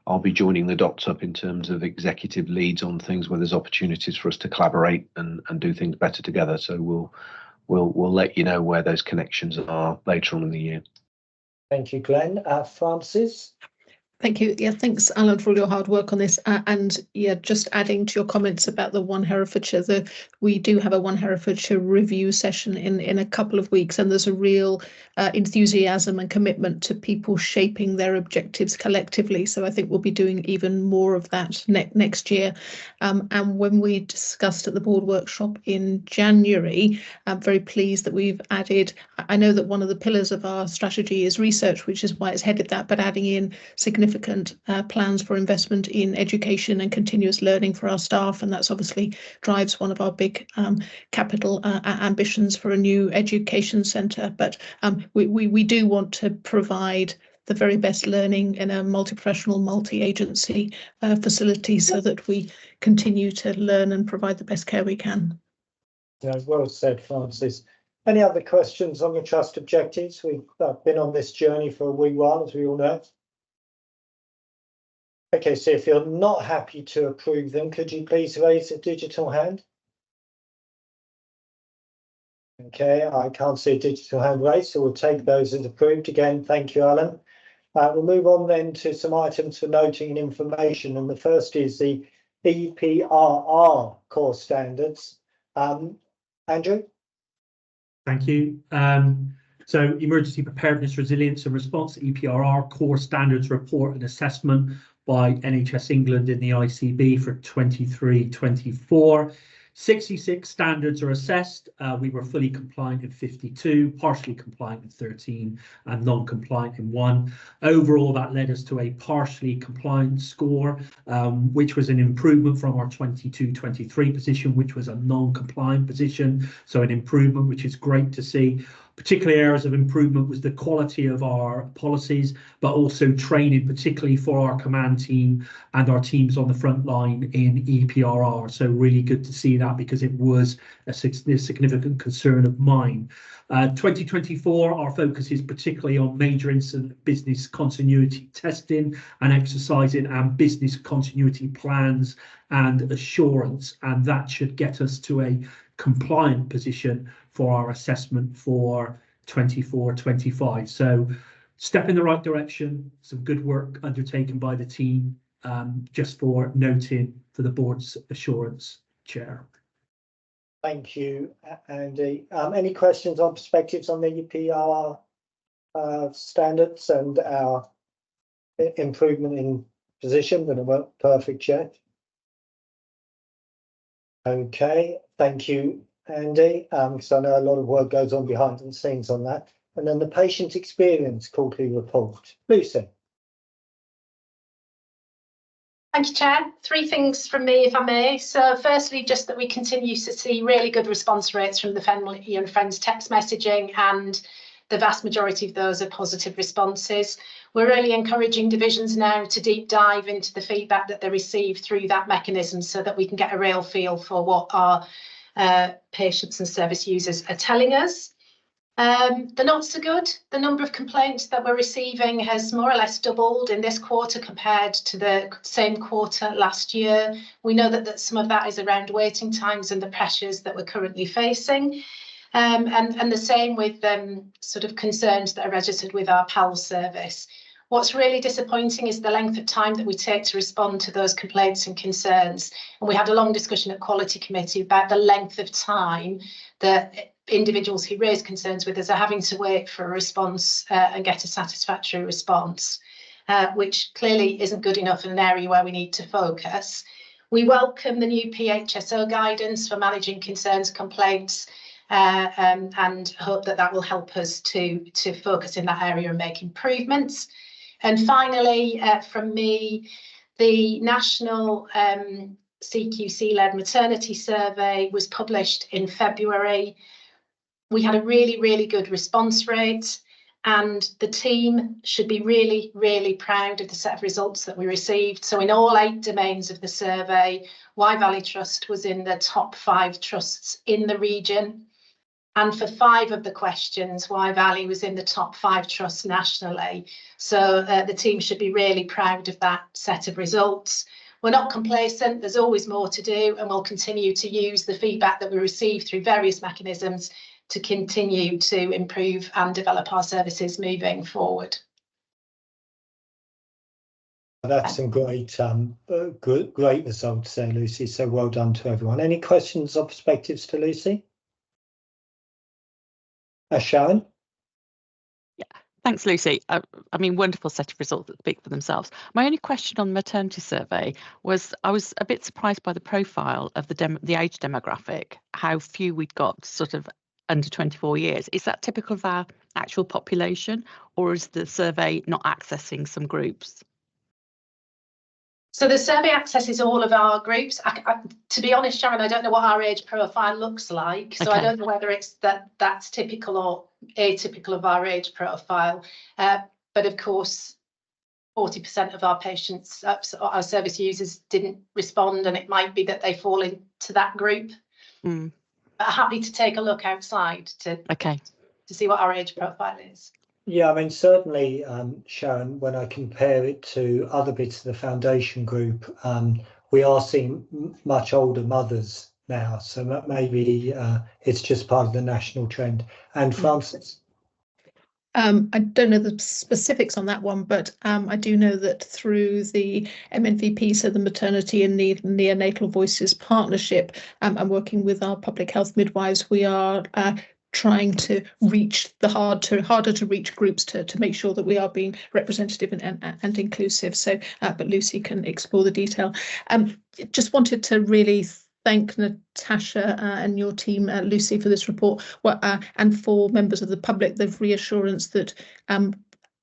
I'll be joining the dots up in terms of executive leads on things where there's opportunities for us to collaborate and do things better together. So we'll let you know where those connections are later on in the year. Thank you, Glenn. Francis? Thank you. Yeah, thanks, Alan, for all your hard work on this. And yeah, just adding to your comments about the One Herefordshire, we do have a One Herefordshire review session in a couple of weeks, and there's a real enthusiasm and commitment to people shaping their objectives collectively. So I think we'll be doing even more of that next year. And when we discussed at the board workshop in January, I'm very pleased that we've added, I know that one of the pillars of our strategy is research, which is why it's headed that, but adding in significant plans for investment in education and continuous learning for our staff, and that's obviously drives one of our big capital ambitions for a new education centre. But we do want to provide the very best learning in a multi-professional, multi-agency facility, so that we continue to learn and provide the best care we can. Yeah, well said, Francis. Any other questions on the trust objectives? We've been on this journey for a wee while, as we all know. Okay, so if you're not happy to approve them, could you please raise a digital hand? Okay, I can't see a digital hand raised, so we'll take those as approved. Again, thank you, Alan. We'll move on then to some items for noting and information, and the first is the EPRR core standards. Andrew? Thank you. So Emergency Preparedness, Resilience and Response, EPRR core standards report and assessment by NHS England in the ICB for 23-24. 66 standards are assessed. We were fully compliant in 52, partially compliant in 13, and non-compliant in 1. Overall, that led us to a partially compliant score, which was an improvement from our 22-23 position, which was a non-compliant position. So an improvement, which is great to see. Particular areas of improvement was the quality of our policies, but also training, particularly for our command team and our teams on the front line in EPRR. So really good to see that, because it was a significant concern of mine. 2024, our focus is particularly on major incident business continuity testing and exercising and business continuity plans and assurance, and that should get us to a compliant position for our assessment for 24-25. So step in the right direction, some good work undertaken by the team, just for noting for the board's assurance, Chair. Thank you, Andy. Any questions or perspectives on the EPR standards and our improvement in position? That it worked perfect, Chair. Okay, thank you, Andy. Because I know a lot of work goes on behind the scenes on that. And then the patient experience quarterly report. Lucy. Thank you, Chair. 3 things from me, if I may. So firstly, just that we continue to see really good response rates from the family and friends text messaging, and the vast majority of those are positive responses. We're really encouraging divisions now to deep dive into the feedback that they receive through that mechanism, so that we can get a real feel for what our patients and service users are telling us. The not so good, the number of complaints that we're receiving has more or less doubled in this quarter compared to the same quarter last year. We know that some of that is around waiting times and the pressures that we're currently facing. And the same with sort of concerns that are registered with our PAL service. What's really disappointing is the length of time that we take to respond to those complaints and concerns. And we had a long discussion at Quality Committee about the length of time that individuals who raise concerns with us are having to wait for a response and get a satisfactory response, which clearly isn't good enough in an area where we need to focus. We welcome the new PHSO guidance for managing concerns, complaints, and hope that that will help us to focus in that area and make improvements. And finally, from me, the national CQC-led maternity survey was published in February. We had a really, really good response rate, and the team should be really, really proud of the set of results that we received. So in all 8 domains of the survey, Wye Valley Trust was in the top 5 trusts in the region. And for 5 of the questions, Wye Valley was in the top 5 trusts nationally. So the team should be really proud of that set of results. We're not complacent, there's always more to do, and we'll continue to use the feedback that we receive through various mechanisms to continue to improve and develop our services moving forward. That's some great results there, Lucy. So well done to everyone. Any questions or perspectives to Lucy? Sharon? Yeah, thanks, Lucy. I mean, wonderful set of results that speak for themselves. My only question on the maternity survey was, I was a bit surprised by the profile of the age demographic, how few we'd got sort of under 24 years. Is that typical of our actual population, or is the survey not accessing some groups? So the survey accesses all of our groups. To be honest, Sharon, I don't know what our age profile looks like. So I don't know whether it's that's typical or atypical of our age profile. But of course, 40% of our patients, our service users didn't respond, and it might be that they fall into that group. But happy to take a look outside to see what our age profile is. Yeah, I mean, certainly, Sharon, when I compare it to other bits of the foundation group, we are seeing much older mothers now. So that maybe it's just part of the national trend. And Francis? I don't know the specifics on that one, but I do know that through the MNVP, so the Maternity and Neonatal Voices Partnership, and working with our public health midwives, we are trying to reach the harder to reach groups to make sure that we are being representative and inclusive. So, but Lucy can explore the detail. Just wanted to really thank Natasha and your team, Lucy, for this report, and for members of the public, the reassurance that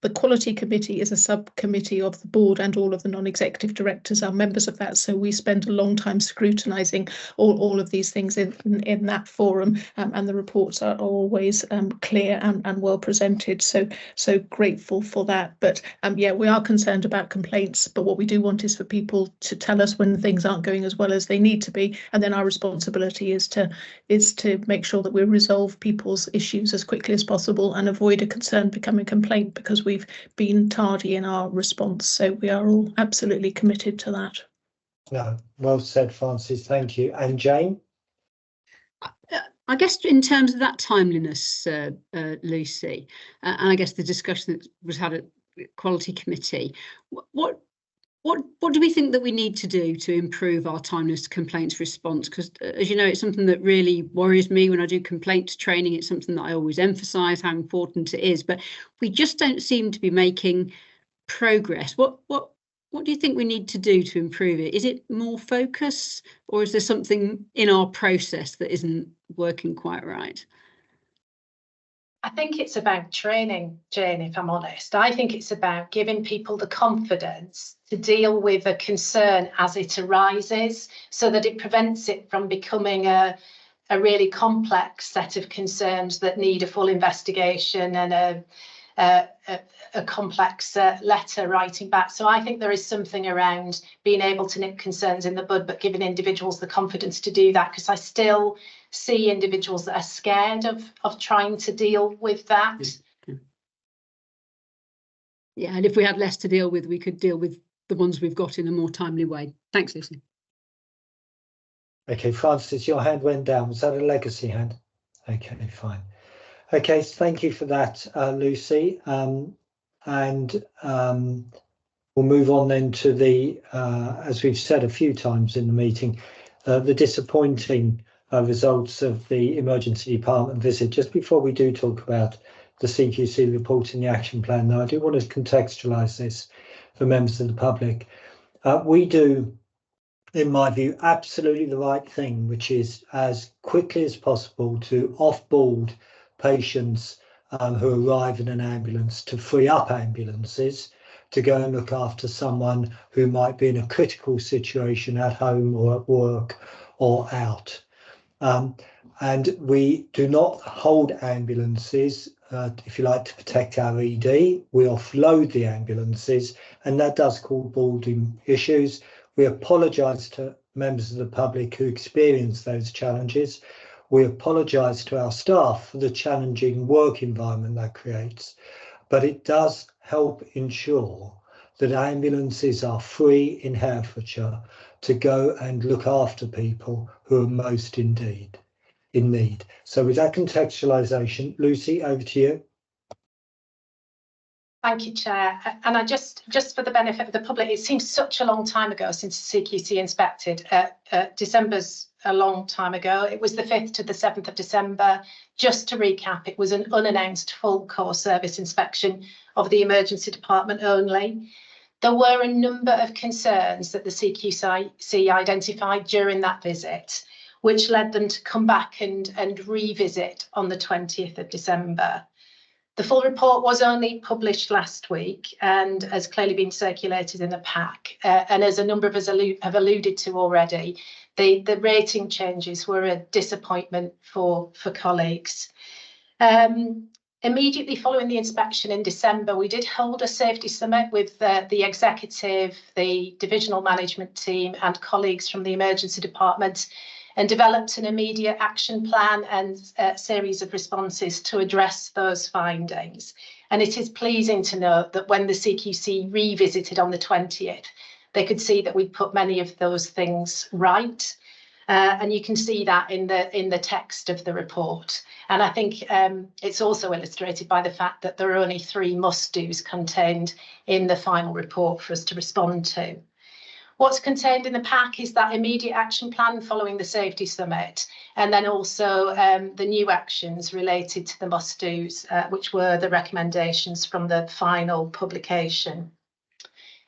the Quality Committee is a subcommittee of the board, and all of the non-executive directors are members of that. So we spend a long time scrutinising all of these things in that forum, and the reports are always clear and well presented. So grateful for that. But yeah, we are concerned about complaints, but what we do want is for people to tell us when things aren't going as well as they need to be, and then our responsibility is to make sure that we resolve people's issues as quickly as possible and avoid a concern becoming a complaint because we've been tardy in our response. So we are all absolutely committed to that. No, well said, Francis. Thank you. And Jane? I guess in terms of that timeliness, Lucy, and I guess the discussion that was had at Quality Committee, what do we think that we need to do to improve our timeliness to complaints response? Because as you know, it's something that really worries me when I do complaints training. It's something that I always emphasise how important it is, but we just don't seem to be making progress. What do you think we need to do to improve it? Is it more focus, or is there something in our process that isn't working quite right? I think it's about training, Jane, if I'm honest. I think it's about giving people the confidence to deal with a concern as it arises so that it prevents it from becoming a really complex set of concerns that need a full investigation and a complex letter writing back. So I think there is something around being able to nip concerns in the bud, but giving individuals the confidence to do that, because I still see individuals that are scared of trying to deal with that. Yeah, and if we had less to deal with, we could deal with the ones we've got in a more timely way. Thanks, Lucy. Okay, Francis, your hand went down. Was that a legacy hand? Okay, fine. Okay, thank you for that, Lucy. We'll move on then to the, as we've said a few times in the meeting, the disappointing results of the emergency department visit. Just before we do talk about the CQC report and the action plan, though, I do want to contextualise this for members of the public. We do, in my view, absolutely the right thing, which is as quickly as possible to offboard patients who arrive in an ambulance, to free up ambulances to go and look after someone who might be in a critical situation at home or at work or out. And we do not hold ambulances, if you like, to protect our ED. We offload the ambulances, and that does cause boarding issues. We apologise to members of the public who experience those challenges. We apologise to our staff for the challenging work environment that creates, but it does help ensure that ambulances are free in Herefordshire to go and look after people who are most in need. So with that contextualisation, Lucy, over to you. Thank you, Chair. And I just for the benefit of the public, it seems such a long time ago since CQC inspected. December's a long time ago. It was the 5th to the 7th of December. Just to recap, it was an unannounced full core service inspection of the emergency department only. There were a number of concerns that the CQC identified during that visit, which led them to come back and revisit on the 20th of December. The full report was only published last week and has clearly been circulated in the pack. And as a number of us have alluded to already, the rating changes were a disappointment for colleagues. Immediately following the inspection in December, we did hold a safety summit with the executive, the divisional management team and colleagues from the emergency department, and developed an immediate action plan and a series of responses to address those findings. And it is pleasing to note that when the CQC revisited on the 20th, they could see that we'd put many of those things right. And you can see that in the text of the report. And I think it's also illustrated by the fact that there are only 3 must-dos contained in the final report for us to respond to. What's contained in the pack is that immediate action plan following the safety summit, and then also the new actions related to the must-dos, which were the recommendations from the final publication.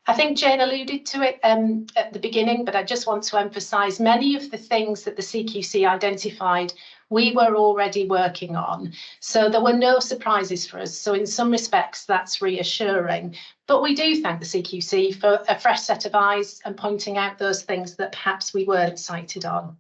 I think Jane alluded to it at the beginning, but I just want to emphasise many of the things that the CQC identified we were already working on. So there were no surprises for us. So in some respects, that's reassuring. But we do thank the CQC for a fresh set of eyes and pointing out those things that perhaps we weren't cited on.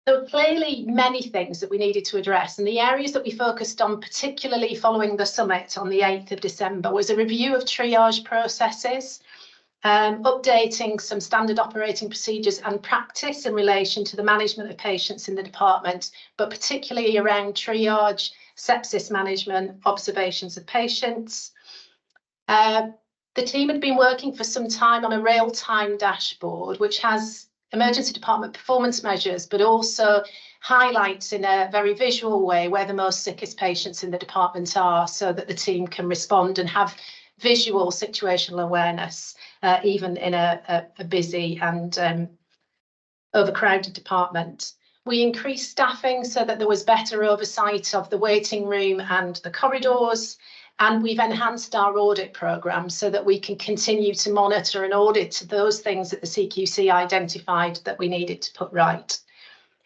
There were clearly many things that we needed to address, and the areas that we focused on, particularly following the summit on the 8th of December, was a review of triage processes, updating some standard operating procedures and practice in relation to the management of patients in the department, but particularly around triage, sepsis management, observations of patients. The team had been working for some time on a real-time dashboard, which has emergency department performance measures, but also highlights in a very visual way where the most sickest patients in the department are, so that the team can respond and have visual situational awareness, even in a busy and overcrowded department. We increased staffing so that there was better oversight of the waiting room and the corridors. And we've enhanced our audit programme so that we can continue to monitor and audit those things that the CQC identified that we needed to put right.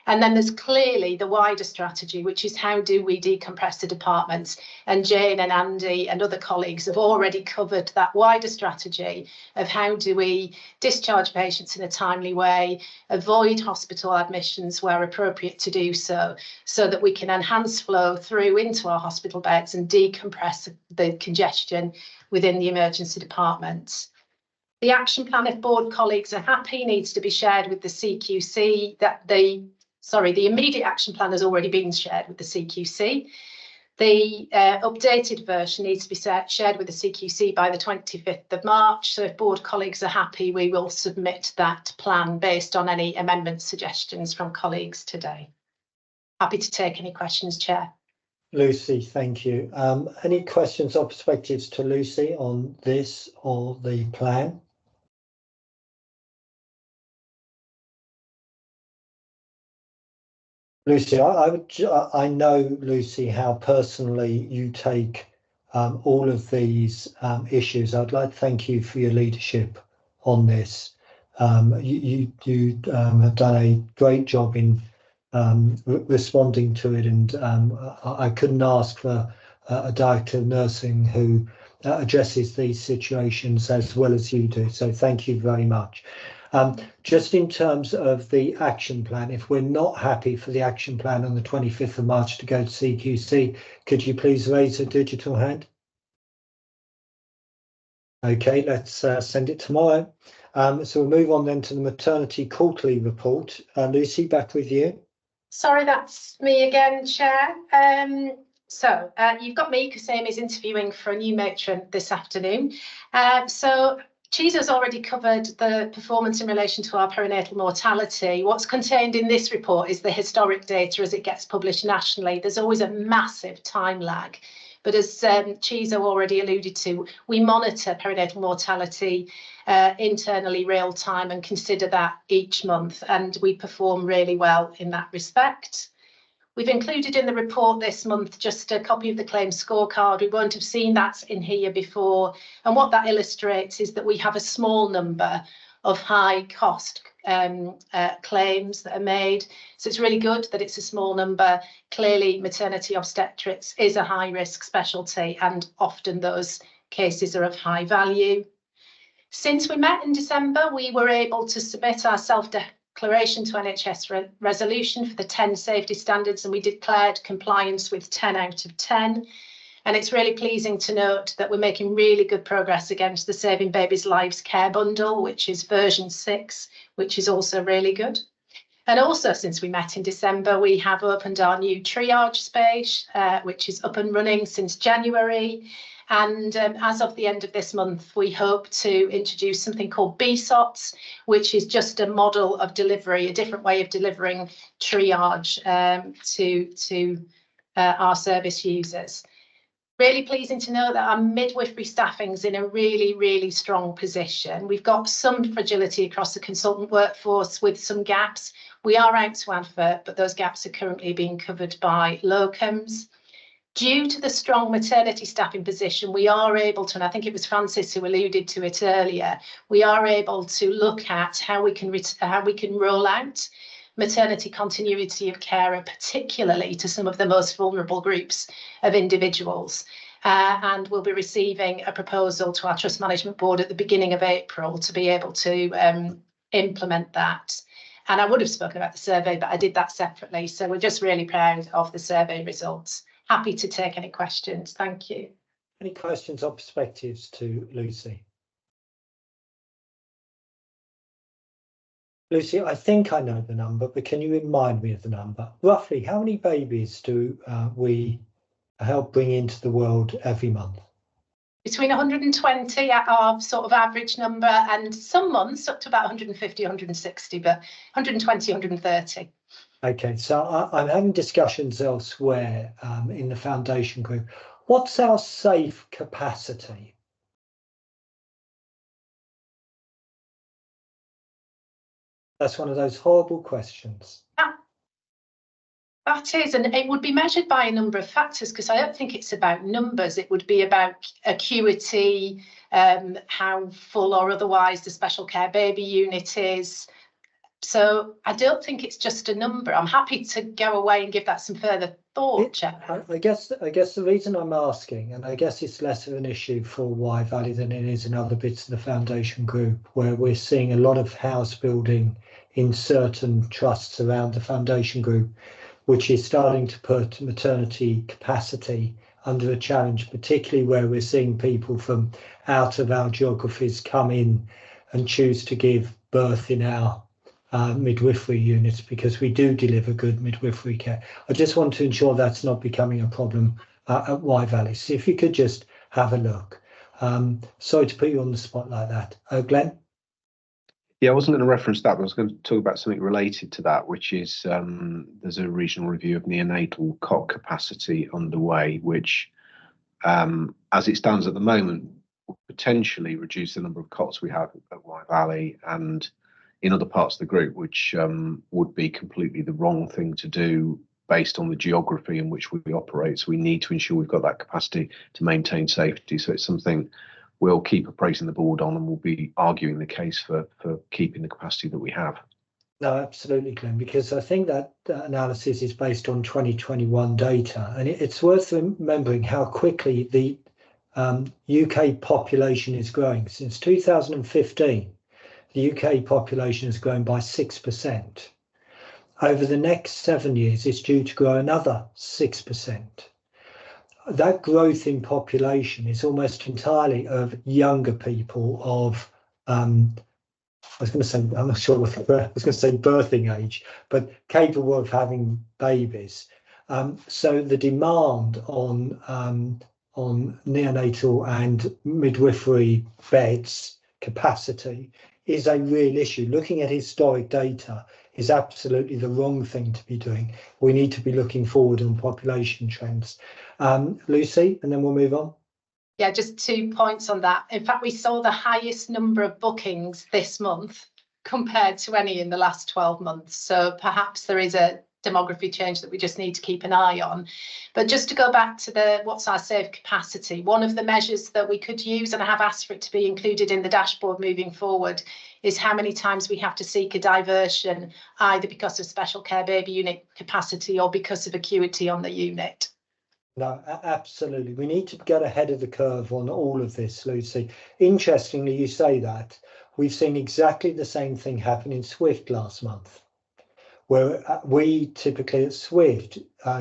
And then there's clearly the wider strategy, which is how do we decompress the departments? And Jane and Andy and other colleagues have already covered that wider strategy of how do we discharge patients in a timely way, avoid hospital admissions where appropriate to do so, so that we can enhance flow through into our hospital beds and decompress the congestion within the emergency departments. The action plan, if board colleagues are happy, needs to be shared with the CQC. The immediate action plan has already been shared with the CQC. The updated version needs to be shared with the CQC by the 25th of March. So if board colleagues are happy, we will submit that plan based on any amendment suggestions from colleagues today. Happy to take any questions, Chair. Lucy, thank you. Any questions or perspectives to Lucy on this or the plan? Lucy, I know, Lucy, how personally you take all of these issues. I'd like to thank you for your leadership on this. You have done a great job in responding to it, and I couldn't ask for a director of nursing who addresses these situations as well as you do. So thank you very much. Just in terms of the action plan, if we're not happy for the action plan on the 25th of March to go to CQC, could you please raise a digital hand? Okay, let's send it tomorrow. So we'll move on then to the maternity quarterly report. Lucy, back with you. Sorry, that's me again, Chair. So you've got me because Amy's interviewing for a new matron this afternoon. So Chiza's already covered the performance in relation to our perinatal mortality. What's contained in this report is the historic data as it gets published nationally. There's always a massive time lag. But as Chiza already alluded to, we monitor perinatal mortality internally real time and consider that each month, and we perform really well in that respect. We've included in the report this month just a copy of the claims scorecard. We won't have seen that in here before. And what that illustrates is that we have a small number of high cost claims that are made. So it's really good that it's a small number. Clearly, maternity obstetrics is a high risk specialty, and often those cases are of high value. Since we met in December, we were able to submit our self-declaration to NHS resolution for the 10 safety standards, and we declared compliance with 10 out of 10. And it's really pleasing to note that we're making really good progress against the Saving Babies' Lives Care Bundle, which is version 6, which is also really good. And also, since we met in December, we have opened our new triage space, which is up and running since January. And as of the end of this month, we hope to introduce something called BSOTs, which is just a model of delivery, a different way of delivering triage to our service users. Really pleasing to know that our midwifery staffing's in a really, really strong position. We've got some fragility across the consultant workforce with some gaps. We are out to advert, but those gaps are currently being covered by locums. Due to the strong maternity staffing position, we are able to, and I think it was Francis who alluded to it earlier, we are able to look at how we can roll out maternity continuity of care, particularly to some of the most vulnerable groups of individuals. And we'll be receiving a proposal to our Trust Management Board at the beginning of April to be able to implement that. And I would have spoken about the survey, but I did that separately. So we're just really proud of the survey results. Happy to take any questions. Thank you. Any questions or perspectives to Lucy? Lucy, I think I know the number, but can you remind me of the number? Roughly, how many babies do we help bring into the world every month? Between 120 at our sort of average number, and some months up to about 150, 160, but 120, 130. Okay, so I'm having discussions elsewhere in the foundation group. What's our safe capacity? That's one of those horrible questions. That is, and it would be measured by a number of factors, because I don't think it's about numbers. It would be about acuity, how full or otherwise the special care baby unit is. So I don't think it's just a number. I'm happy to go away and give that some further thought, Chair. I guess the reason I'm asking, and I guess it's less of an issue for Y Valley than it is in other bits of the foundation group, where we're seeing a lot of house building in certain trusts around the foundation group, which is starting to put maternity capacity under a challenge, particularly where we're seeing people from out of our geographies come in and choose to give birth in our midwifery units, because we do deliver good midwifery care. I just want to ensure that's not becoming a problem at Y Valley. So if you could just have a look. Sorry to put you on the spot like that. Glenn? Yeah, I wasn't going to reference that, but I was going to talk about something related to that, which is there's a regional review of neonatal cot capacity underway, which, as it stands at the moment, will potentially reduce the number of cots we have at Y Valley and in other parts of the group, which would be completely the wrong thing to do based on the geography in which we operate. So we need to ensure we've got that capacity to maintain safety. So it's something we'll keep appraising the board on, and we'll be arguing the case for keeping the capacity that we have. No, absolutely, Glenn, because I think that analysis is based on 2021 data, and it's worth remembering how quickly the UK population is growing. Since 2015, the UK population has grown by 6%. Over the next 7 years, it's due to grow another 6%. That growth in population is almost entirely of younger people of, I was going to say, I'm not sure what I was going to say birthing age, but capable of having babies. So the demand on neonatal and midwifery beds capacity is a real issue. Looking at historic data is absolutely the wrong thing to be doing. We need to be looking forward on population trends. Lucy, and then we'll move on. Yeah, just 2 points on that. In fact, we saw the highest number of bookings this month compared to any in the last 12 months. So perhaps there is a demography change that we just need to keep an eye on. But just to go back to what's our safe capacity, one of the measures that we could use, and I have asked for it to be included in the dashboard moving forward, is how many times we have to seek a diversion, either because of special care baby unit capacity or because of acuity on the unit. No, absolutely. We need to get ahead of the curve on all of this, Lucy. Interestingly, you say that. We've seen exactly the same thing happen in Swift last month, where we typically at Swift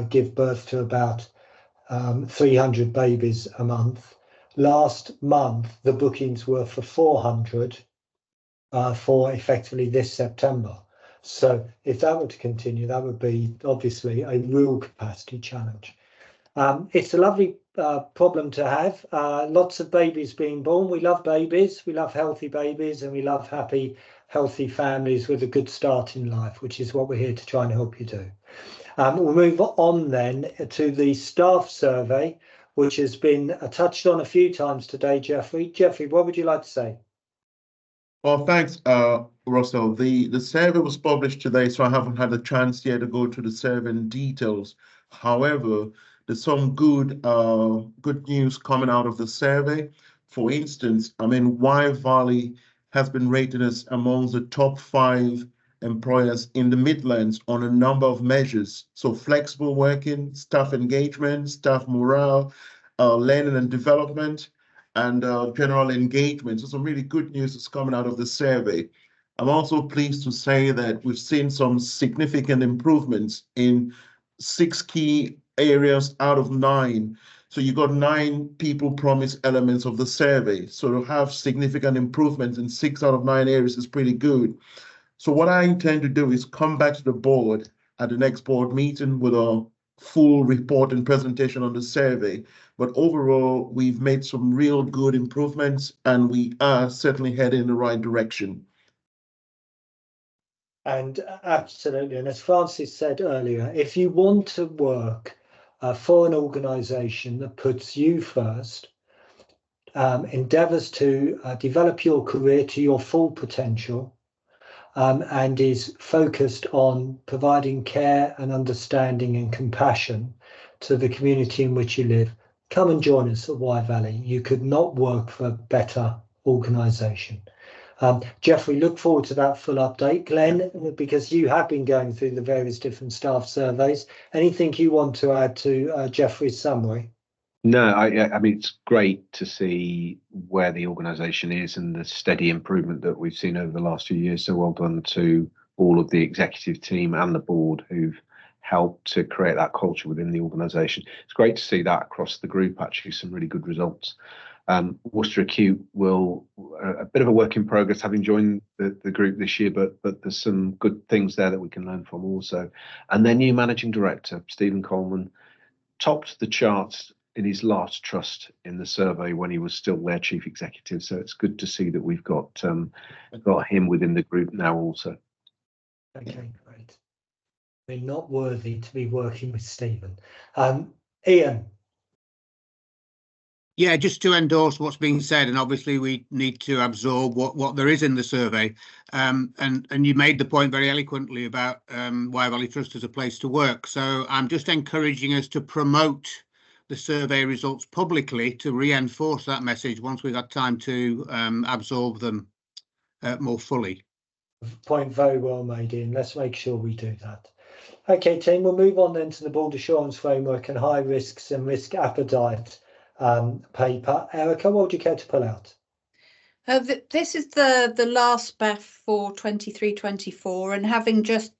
give birth to about 300 babies a month. Last month, the bookings were for 400 for effectively this September. So if that were to continue, that would be obviously a real capacity challenge. It's a lovely problem to have. Lots of babies being born. We love babies. We love healthy babies, and we love happy, healthy families with a good start in life, which is what we're here to try and help you do. We'll move on then to the staff survey, which has been touched on a few times today, Jeffrey. Jeffrey, what would you like to say? Well, thanks, Russell. The survey was published today, so I haven't had a chance yet to go through the survey in details. However, there's some good news coming out of the survey. For instance, I mean, Wye Valley has been rated as among the top 5 employers in the Midlands on a number of measures. So flexible working, staff engagement, staff morale, learning and development, and general engagement. So some really good news is coming out of the survey. I'm also pleased to say that we've seen some significant improvements in 6 key areas out of 9. So you got 9 people promise elements of the survey. So to have significant improvements in 6 out of 9 areas is pretty good. So what I intend to do is come back to the board at the next board meeting with a full report and presentation on the survey. But overall, we've made some real good improvements, and we are certainly heading in the right direction. And absolutely, and as Francis said earlier, if you want to work for an organisation that puts you first, endeavours to develop your career to your full potential, and is focused on providing care and understanding and compassion to the community in which you live, come and join us at Wye Valley. You could not work for a better organisation. Jeff, we look forward to that full update. Glenn, because you have been going through the various different staff surveys, anything you want to add to Jeffrey's summary? No, I mean, it's great to see where the organisation is and the steady improvement that we've seen over the last few years. So well done to all of the executive team and the board who've helped to create that culture within the organisation. It's great to see that across the group, actually, some really good results. Worcester Acute will, a bit of a work in progress, having joined the group this year, but there's some good things there that we can learn from also. And their new managing director, Stephen Coleman, topped the charts in his last trust in the survey when he was still their chief executive. So it's good to see that we've got him within the group now also. Okay, great. We're not worthy to be working with Stephen. Ian. Yeah, just to endorse what's being said, and obviously we need to absorb what there is in the survey. And you made the point very eloquently about Wye Valley Trust as a place to work. So I'm just encouraging us to promote the survey results publicly to reinforce that message once we've had time to absorb them more fully. Point very well made, Ian. Let's make sure we do that. Okay, team, we'll move on then to the Board Assurance Framework and High Risks and Risk Appetite paper. Erica, what would you care to pull out? This is the last BAF for 23-24, and having just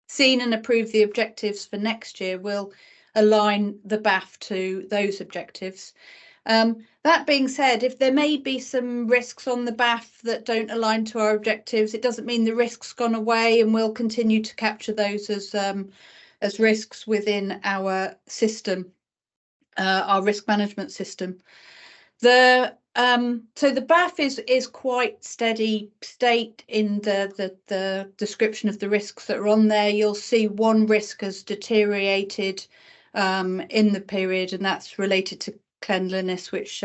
seen and approved the objectives for next year, we'll align the BAF to those objectives. That being said, if there may be some risks on the BAF that don't align to our objectives, it doesn't mean the risk's gone away, and we'll continue to capture those as risks within our system, our risk management system. So the BAF is quite steady state in the description of the risks that are on there. You'll see one risk has deteriorated in the period, and that's related to cleanliness, which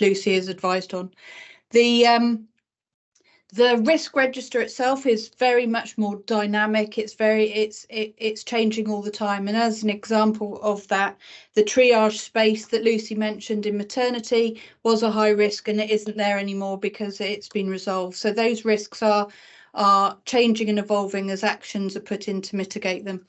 Lucy has advised on. The risk register itself is very much more dynamic. It's changing all the time. And as an example of that, the triage space that Lucy mentioned in maternity was a high risk, and it isn't there anymore because it's been resolved. So those risks are changing and evolving as actions are put in to mitigate them.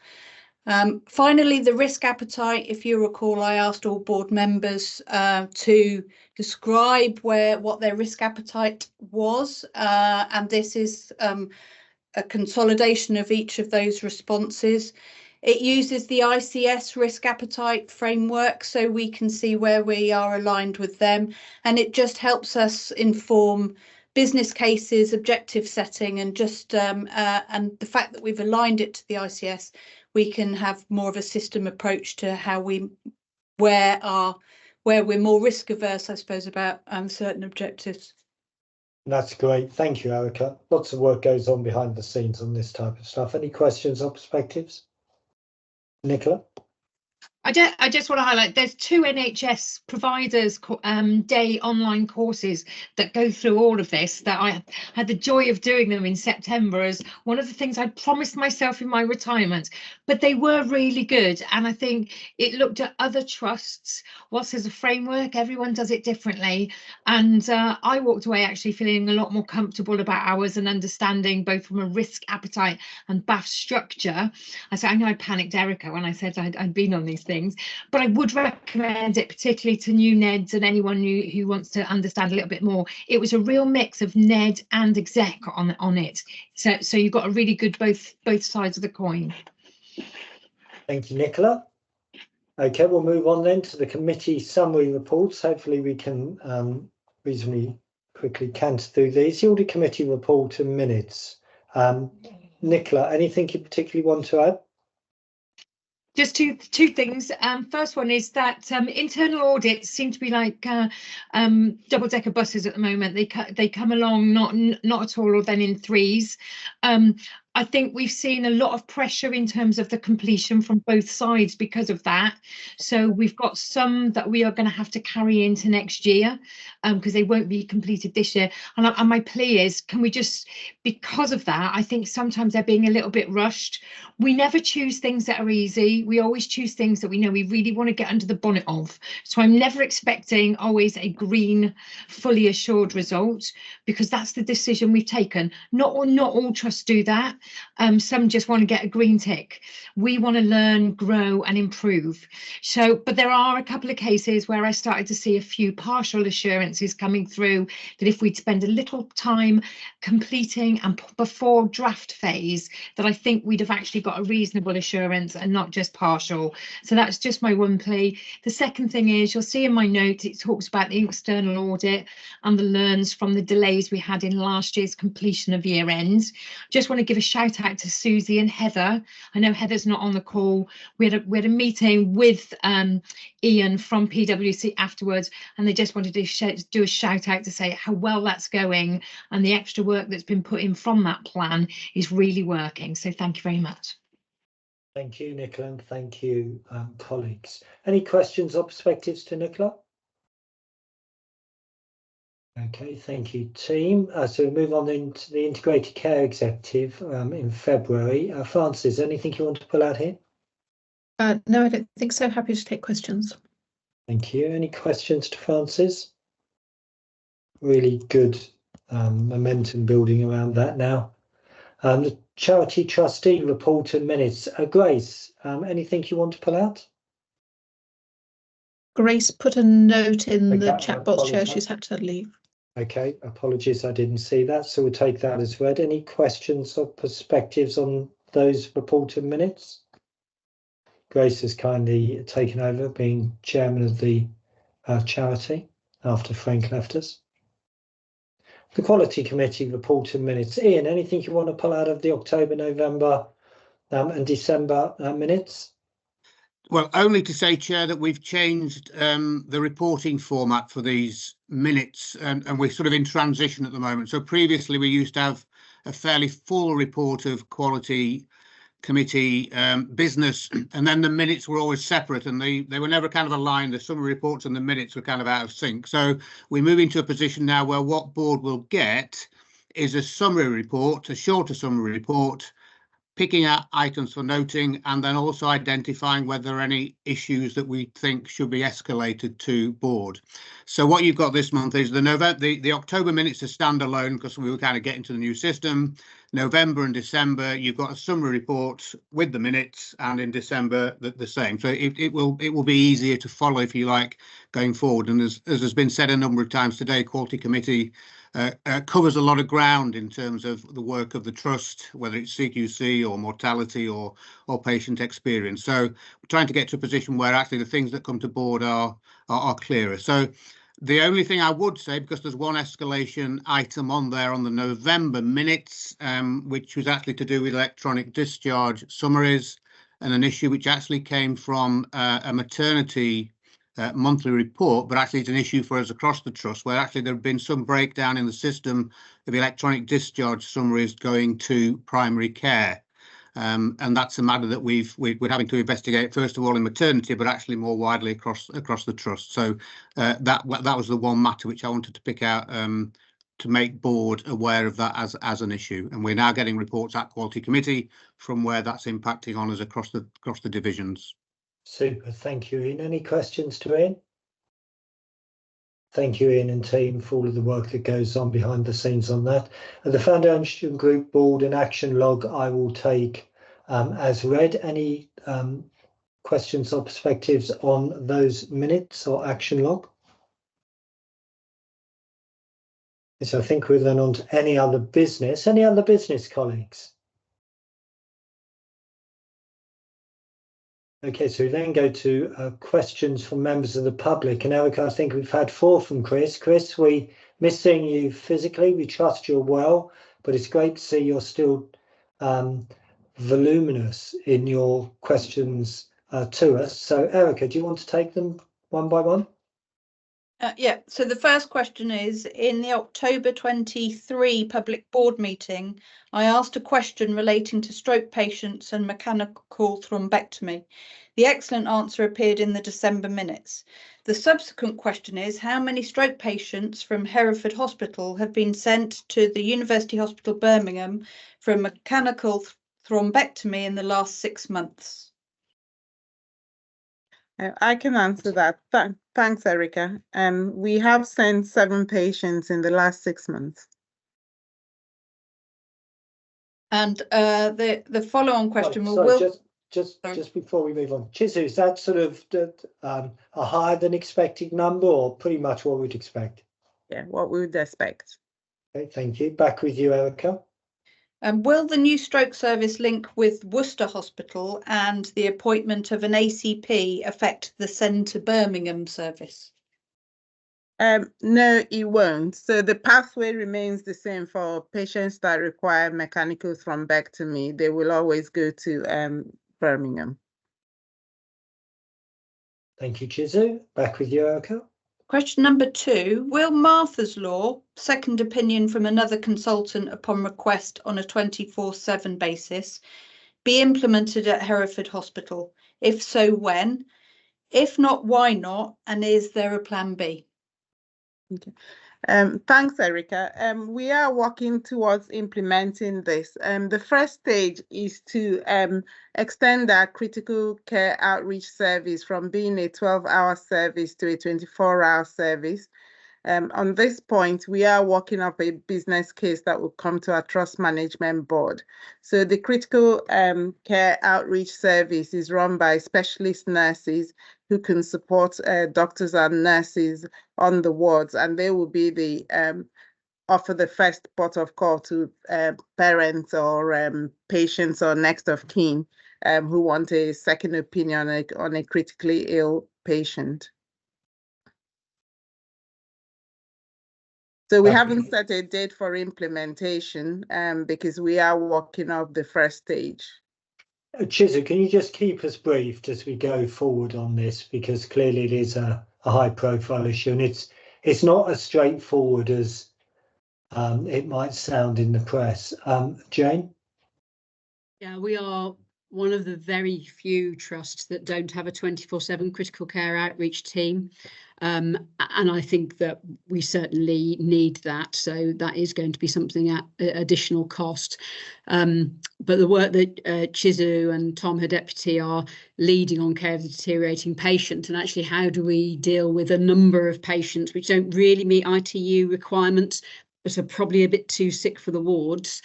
Finally, the risk appetite. If you recall, I asked all board members to describe what their risk appetite was, and this is a consolidation of each of those responses. It uses the ICS risk appetite framework, so we can see where we are aligned with them, and it just helps us inform business cases, objective setting, and just and the fact that we've aligned it to the ICS, we can have more of a system approach to how where we're more risk averse, I suppose, about certain objectives. That's great. Thank you, Erica. Lots of work goes on behind the scenes on this type of stuff. Any questions or perspectives? Nicola? I just want to highlight there's 2 NHS providers day online courses that go through all of this, that I had the joy of doing them in September as one of the things I'd promised myself in my retirement, but they were really good. And I think it looked at other trusts. Whilst there's a framework, everyone does it differently. And I walked away actually feeling a lot more comfortable about ours and understanding both from a risk appetite and BAF structure. I know I panicked Erica when I said I'd been on these things, but I would recommend it particularly to new NEDs and anyone who wants to understand a little bit more. It was a real mix of NED and exec on it, so you've got a really good both sides of the coin. Thank you, Nicola. Okay, we'll move on then to the committee summary reports. Hopefully we can reasonably quickly canter through these. The audit committee report and minutes. Nicola, anything you particularly want to add? Just two things. First one is that internal audits seem to be like double-decker buses at the moment. They come along not at all, or then in threes. I think we've seen a lot of pressure in terms of the completion from both sides because of that. So we've got some that we are going to have to carry into next year because they won't be completed this year. And my plea is, can we just, because of that, I think sometimes they're being a little bit rushed. We never choose things that are easy. We always choose things that we know we really want to get under the bonnet of. So I'm never expecting always a green, fully assured result, because that's the decision we've taken. Not all trusts do that. Some just want to get a green tick. We want to learn, grow and improve. So, but there are a couple of cases where I started to see a few partial assurances coming through that if we'd spend a little time completing and before draft phase, that I think we'd have actually got a reasonable assurance and not just partial. So that's just my one plea. The second thing is, you'll see in my notes, it talks about the external audit and the learns from the delays we had in last year's completion of year end. Just want to give a shout out to Susie and Heather. I know Heather's not on the call. We had a meeting with Ian from PwC afterwards, and they just wanted to do a shout out to say how well that's going, and the extra work that's been put in from that plan is really working. So thank you very much. Thank you, Nicola, and thank you, colleagues. Any questions or perspectives to Nicola? Okay, thank you, team. So we move on into the Integrated Care Executive in February. Francis, anything you want to pull out here? No, I don't think so. Happy to take questions. Thank you. Any questions to Francis? Really good momentum building around that now. The Charity Trustee report and minutes. Grace, anything you want to pull out? Grace put a note in the chat box, Chair. She's had to leave. Okay, apologies, I didn't see that, so we'll take that as read. Any questions or perspectives on those report and minutes? Grace has kindly taken over being chairman of the charity after Frank left us. The Quality Committee report and minutes. Ian, anything you want to pull out of the October, November and December minutes? Well, only to say, Chair, that we've changed the reporting format for these minutes, and we're sort of in transition at the moment. So previously we used to have a fairly full report of Quality Committee business, and then the minutes were always separate, and they were never kind of aligned. The summary reports and the minutes were kind of out of sync. So we move into a position now where what board will get is a summary report, a shorter summary report, picking out items for noting, and then also identifying whether there are any issues that we think should be escalated to board. So what you've got this month is the October minutes are standalone because we were kind of getting to the new system. November and December, you've got a summary report with the minutes, and in December the same. So it will be easier to follow, if you like, going forward. And as has been said a number of times today, Quality Committee covers a lot of ground in terms of the work of the trust, whether it's CQC or mortality or patient experience. So we're trying to get to a position where actually the things that come to board are clearer. So the only thing I would say, because there's one escalation item on there on the November minutes, which was actually to do with electronic discharge summaries, and an issue which actually came from a maternity monthly report, but actually it's an issue for us across the trust, where actually there have been some breakdown in the system of electronic discharge summaries going to primary care. And that's a matter that we're having to investigate, first of all in maternity, but actually more widely across the trust. So that was the one matter which I wanted to pick out to make board aware of that as an issue. And we're now getting reports at Quality Committee from where that's impacting on us across the divisions. Super, thank you, Ian. Any questions to Ian? Thank you, Ian and team, for all of the work that goes on behind the scenes on that. The Foundation Group Board and Action Log I will take as read. Any questions or perspectives on those minutes or action log? So I think we're then on to any other business. Any other business, colleagues? Okay, so we then go to questions from members of the public. And Erica, I think we've had 4 from Chris. Chris, we miss seeing you physically. We trust you're well, but it's great to see you're still voluminous in your questions to us. So Erica, do you want to take them one by one? Yeah, so the first question is, in the October 23 public board meeting, I asked a question relating to stroke patients and mechanical thrombectomy. The excellent answer appeared in the December minutes. The subsequent question is, how many stroke patients from Hereford Hospital have been sent to the University Hospital Birmingham for mechanical thrombectomy in the last 6 months? I can answer that. Thanks, Erica. We have sent 7 patients in the last 6 months. And the follow-on question just before we move on, Chizu, is that sort of a higher than expected number, or pretty much what we'd expect? Yeah, what we would expect. Okay, thank you. Back with you, Erica. Will the new stroke service link with Worcester Hospital and the appointment of an ACP affect the Send to Birmingham service? No, it won't. So the pathway remains the same for patients that require mechanical thrombectomy. They will always go to Birmingham. Thank you, Chizu. Back with you, Erica. Question number 2, will Martha's Law, second opinion from another consultant upon request on a 24/7 basis, be implemented at Hereford Hospital? If so, when? If not, why not? And is there a plan B? Okay. Thanks, Erica. We are working towards implementing this. The first stage is to extend our critical care outreach service from being a 12-hour service to a 24-hour service. On this point, we are working up a business case that will come to our trust management board. So the critical care outreach service is run by specialist nurses who can support doctors and nurses on the wards, and they will be the offer the first port of call to parents or patients or next of kin who want a second opinion on a critically ill patient. So we haven't set a date for implementation because we are working up the first stage. Chizu, can you just keep us briefed as we go forward on this, because clearly it is a high-profile issue, and it's not as straightforward as it might sound in the press. Jane? Yeah, we are one of the very few trusts that don't have a 24/7 critical care outreach team. And I think that we certainly need that. So that is going to be something at additional cost. But the work that Chizu and Tom, her deputy, are leading on care of the deteriorating patient, and actually how do we deal with a number of patients which don't really meet ITU requirements, but are probably a bit too sick for the wards,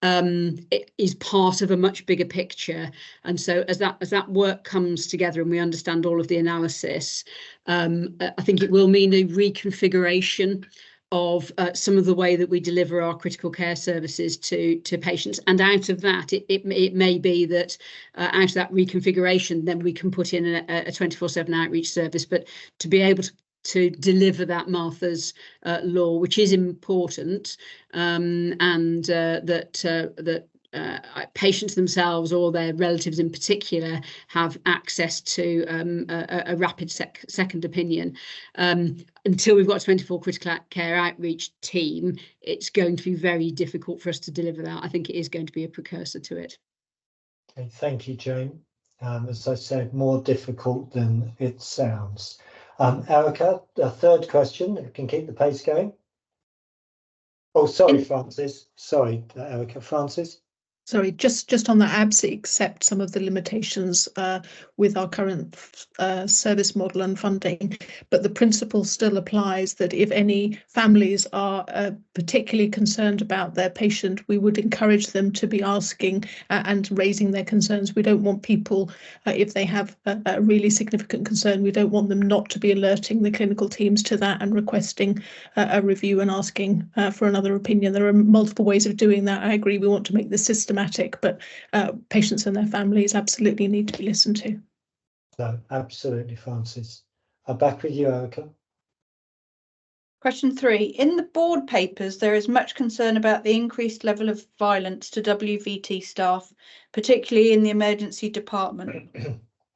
it is part of a much bigger picture. And so as that work comes together and we understand all of the analysis, I think it will mean a reconfiguration of some of the way that we deliver our critical care services to patients. And out of that, it may be that out of that reconfiguration, then we can put in a 24/7 outreach service. But to be able to deliver that Martha's Law, which is important, and that patients themselves or their relatives in particular have access to a rapid second opinion. Until we've got a 24 critical care outreach team, it's going to be very difficult for us to deliver that. I think it is going to be a precursor to it. Okay, thank you, Jane. As I said, more difficult than it sounds. Erica, a third question, if you can keep the pace going. Oh, sorry, Francis. Sorry, Erica. Francis. Sorry, just on that, absolutely accept some of the limitations with our current service model and funding, but the principle still applies that if any families are particularly concerned about their patient, we would encourage them to be asking and raising their concerns. We don't want people, if they have a really significant concern, we don't want them not to be alerting the clinical teams to that and requesting a review and asking for another opinion. There are multiple ways of doing that. I agree, we want to make this systematic, but patients and their families absolutely need to be listened to. No, absolutely, Francis. Back with you, Erica. Question 3. In the board papers, there is much concern about the increased level of violence to WVT staff, particularly in the emergency department.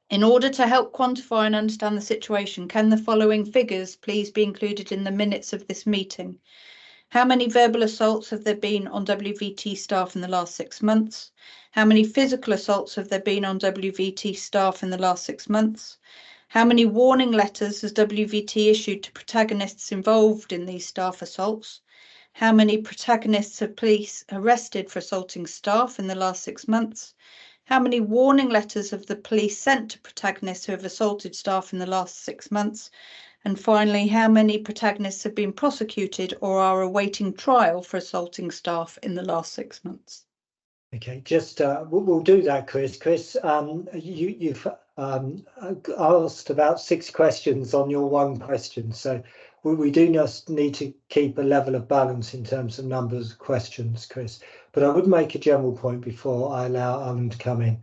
In order to help quantify and understand the situation, can the following figures please be included in the minutes of this meeting? How many verbal assaults have there been on WVT staff in the last 6 months? How many physical assaults have there been on WVT staff in the last 6 months? How many warning letters has WVT issued to protagonists involved in these staff assaults? How many protagonists have police arrested for assaulting staff in the last 6 months? How many warning letters have the police sent to protagonists who have assaulted staff in the last 6 months? And finally, how many protagonists have been prosecuted or are awaiting trial for assaulting staff in the last 6 months? Okay, just we'll do that, Chris. Chris, you've asked about 6 questions on your 1 question, so we do just need to keep a level of balance in terms of numbers of questions, Chris. But I would make a general point before I allow Alan to come in.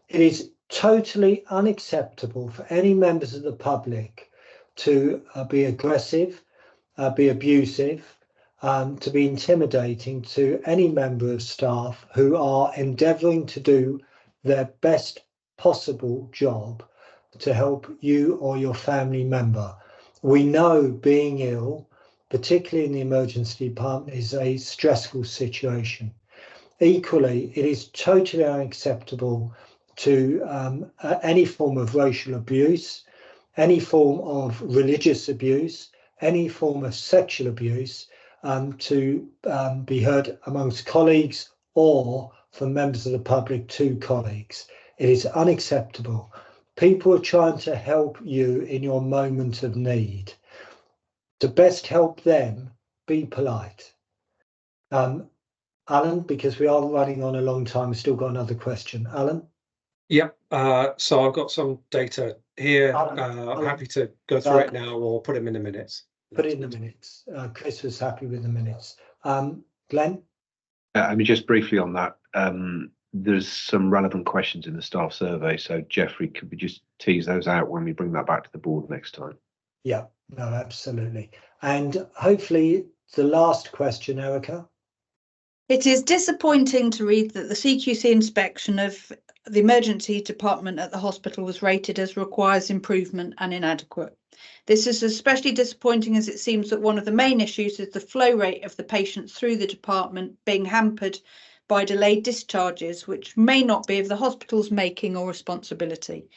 It is totally unacceptable for any members of the public to be aggressive, be abusive, to be intimidating to any member of staff who are endeavouring to do their best possible job to help you or your family member. We know being ill, particularly in the emergency department, is a stressful situation. Equally, it is totally unacceptable to any form of racial abuse, any form of religious abuse, any form of sexual abuse to be heard amongst colleagues or from members of the public to colleagues. It is unacceptable. People are trying to help you in your moment of need. To best help them, be polite. Alan, because we are running on a long time, we've still got another question. Alan? Yep, so I've got some data here. I'm happy to go through it now or put them in the minutes. Put it in the minutes. Chris was happy with the minutes. Glenn? I mean, just briefly on that, there's some relevant questions in the staff survey. So Jeffrey, could we just tease those out when we bring that back to the board next time? Yeah, no, absolutely. And hopefully the last question, Erica. It is disappointing to read that the CQC inspection of the emergency department at the hospital was rated as requires improvement and inadequate. This is especially disappointing as it seems that one of the main issues is the flow rate of the patients through the department being hampered by delayed discharges, which may not be of the hospital's making or responsibility.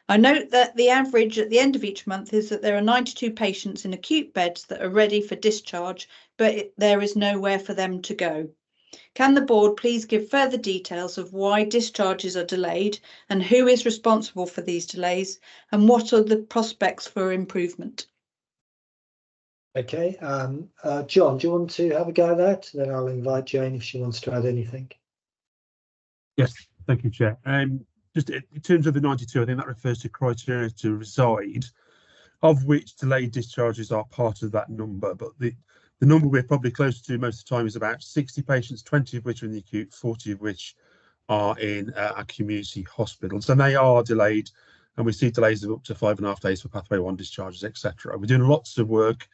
I note that the average at the end of each month is that there are 92 patients in acute beds that are ready for discharge, but there is nowhere for them to go. Can the board please give further details of why discharges are delayed and who is responsible for these delays and what are the prospects for improvement? Okay, John, do you want to have a go at that? Then I'll invite Jane if she wants to add anything. Yes, thank you, Chair. Just in terms of the 92, I think that refers to criteria to reside, of which delayed discharges are part of that number. But the number we're probably closer to most of the time is about 60 patients, 20 of which are in the acute, 40 of which are in our community hospitals. And they are delayed, and we see delays of up to 5.5 days for pathway 1 discharges, etc. We're doing lots of work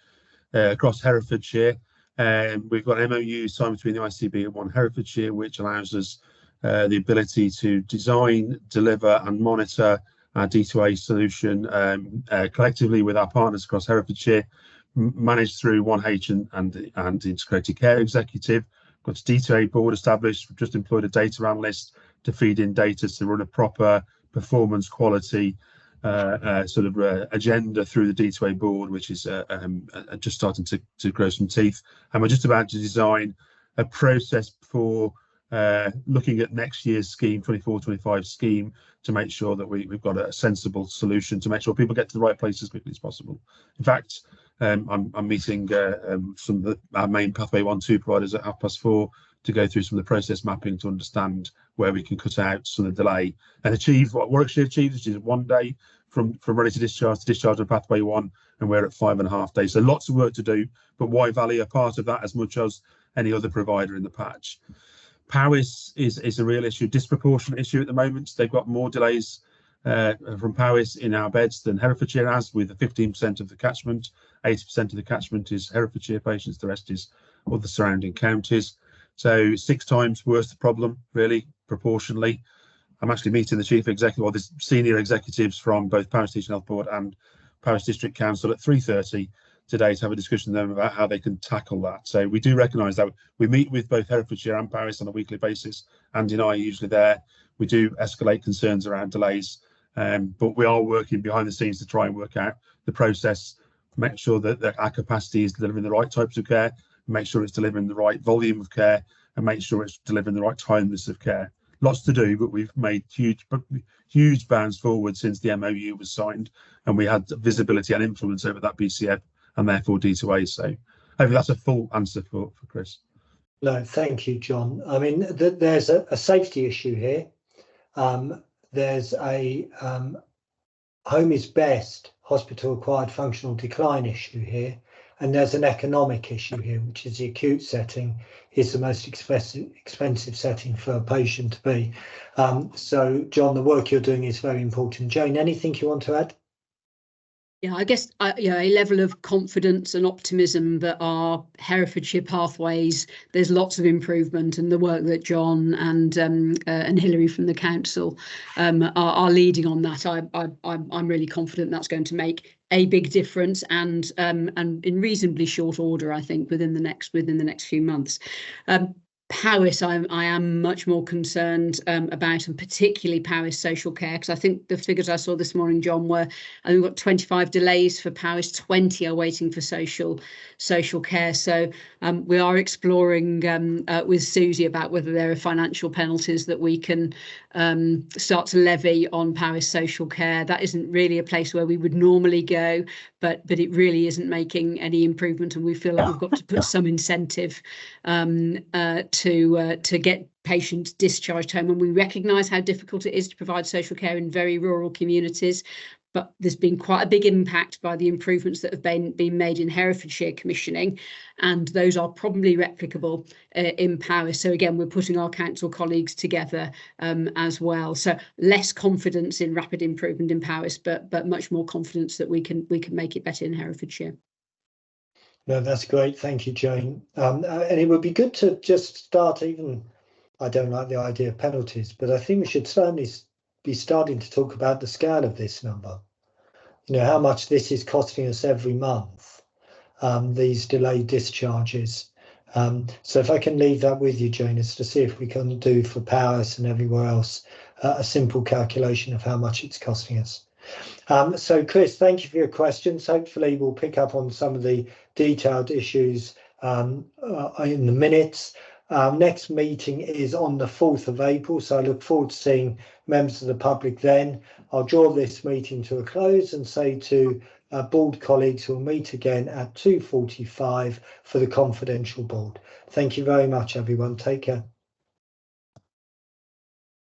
across Herefordshire. We've got an MOU signed between the ICB and One Herefordshire, which allows us the ability to design, deliver and monitor our D2A solution collectively with our partners across Herefordshire, managed through 1H and the Integrated Care Executive. Got a D2A board established. We've just employed a data analyst to feed in data to run a proper performance quality agenda through the D2A board, which is just starting to grow some teeth. And we're just about to design a process for looking at next year's scheme, 24-25 scheme, to make sure that we've got a sensible solution to make sure people get to the right place as quickly as possible. In fact, I'm meeting some of our main Pathway 1-2 providers at 4:30 to go through some of the process mapping to understand where we can cut out some of the delay and achieve what we're actually achieved, which is 1 day from ready to discharge on Pathway 1, and we're at 5.5 days. So lots of work to do, but Wye Valley are part of that as much as any other provider in the patch. Powys is a real issue, disproportionate issue at the moment. They've got more delays from Powys in our beds than Herefordshire has, with 15% of the catchment. 80% of the catchment is Herefordshire patients, the rest is other surrounding counties. So 6 times worse the problem, really, proportionally. I'm actually meeting the chief executive, or the senior executives from both Powys Teaching Health Board and Powys District Council at 3:30 today to have a discussion with them about how they can tackle that. So we do recognise that we meet with both Herefordshire and Powys on a weekly basis. Andy and I are usually there. We do escalate concerns around delays, but we are working behind the scenes to try and work out the process, make sure that our capacity is delivering the right types of care, make sure it's delivering the right volume of care, and make sure it's delivering the right timeliness of care. Lots to do, but we've made huge bounds forward since the MOU was signed, and we had visibility and influence over that BCF and therefore D2A. So hopefully that's a full answer for Chris. No, thank you, John. I mean, there's a safety issue here. There's a home is best hospital-acquired functional decline issue here, and there's an economic issue here, which is the acute setting is the most expensive setting for a patient to be. So, John, the work you're doing is very important. Jane, anything you want to add? Yeah, I guess a level of confidence and optimism that our Herefordshire pathways, there's lots of improvement, and the work that John and Hilary from the council are leading on that. I'm really confident that's going to make a big difference, and in reasonably short order, I think, within the next few months. Powys, I am much more concerned about, and particularly Powys social care, because I think the figures I saw this morning, John, were I think we've got 25 delays for Powys, 20 are waiting for social care. So we are exploring with Susie about whether there are financial penalties that we can start to levy on Powys social care. That isn't really a place where we would normally go, but it really isn't making any improvement, and we feel like we've got to put some incentive to get patients discharged home. And we recognise how difficult it is to provide social care in very rural communities, but there's been quite a big impact by the improvements that have been made in Herefordshire commissioning, and those are probably replicable in Powys. So again, we're putting our council colleagues together as well. So less confidence in rapid improvement in Powys, but much more confidence that we can make it better in Herefordshire. No, that's great. Thank you, Jane. And it would be good to just start, even, I don't like the idea of penalties, but I think we should certainly be starting to talk about the scale of this number. You know, how much this is costing us every month, these delayed discharges. So if I can leave that with you, Jane, is to see if we can do for Powys and everywhere else a simple calculation of how much it's costing us. So Chris, thank you for your questions. Hopefully we'll pick up on some of the detailed issues in the minutes. Our next meeting is on the 4th of April, so I look forward to seeing members of the public then. I'll draw this meeting to a close and say to board colleagues we'll meet again at 2:45 for the confidential board. Thank you very much, everyone. Take care.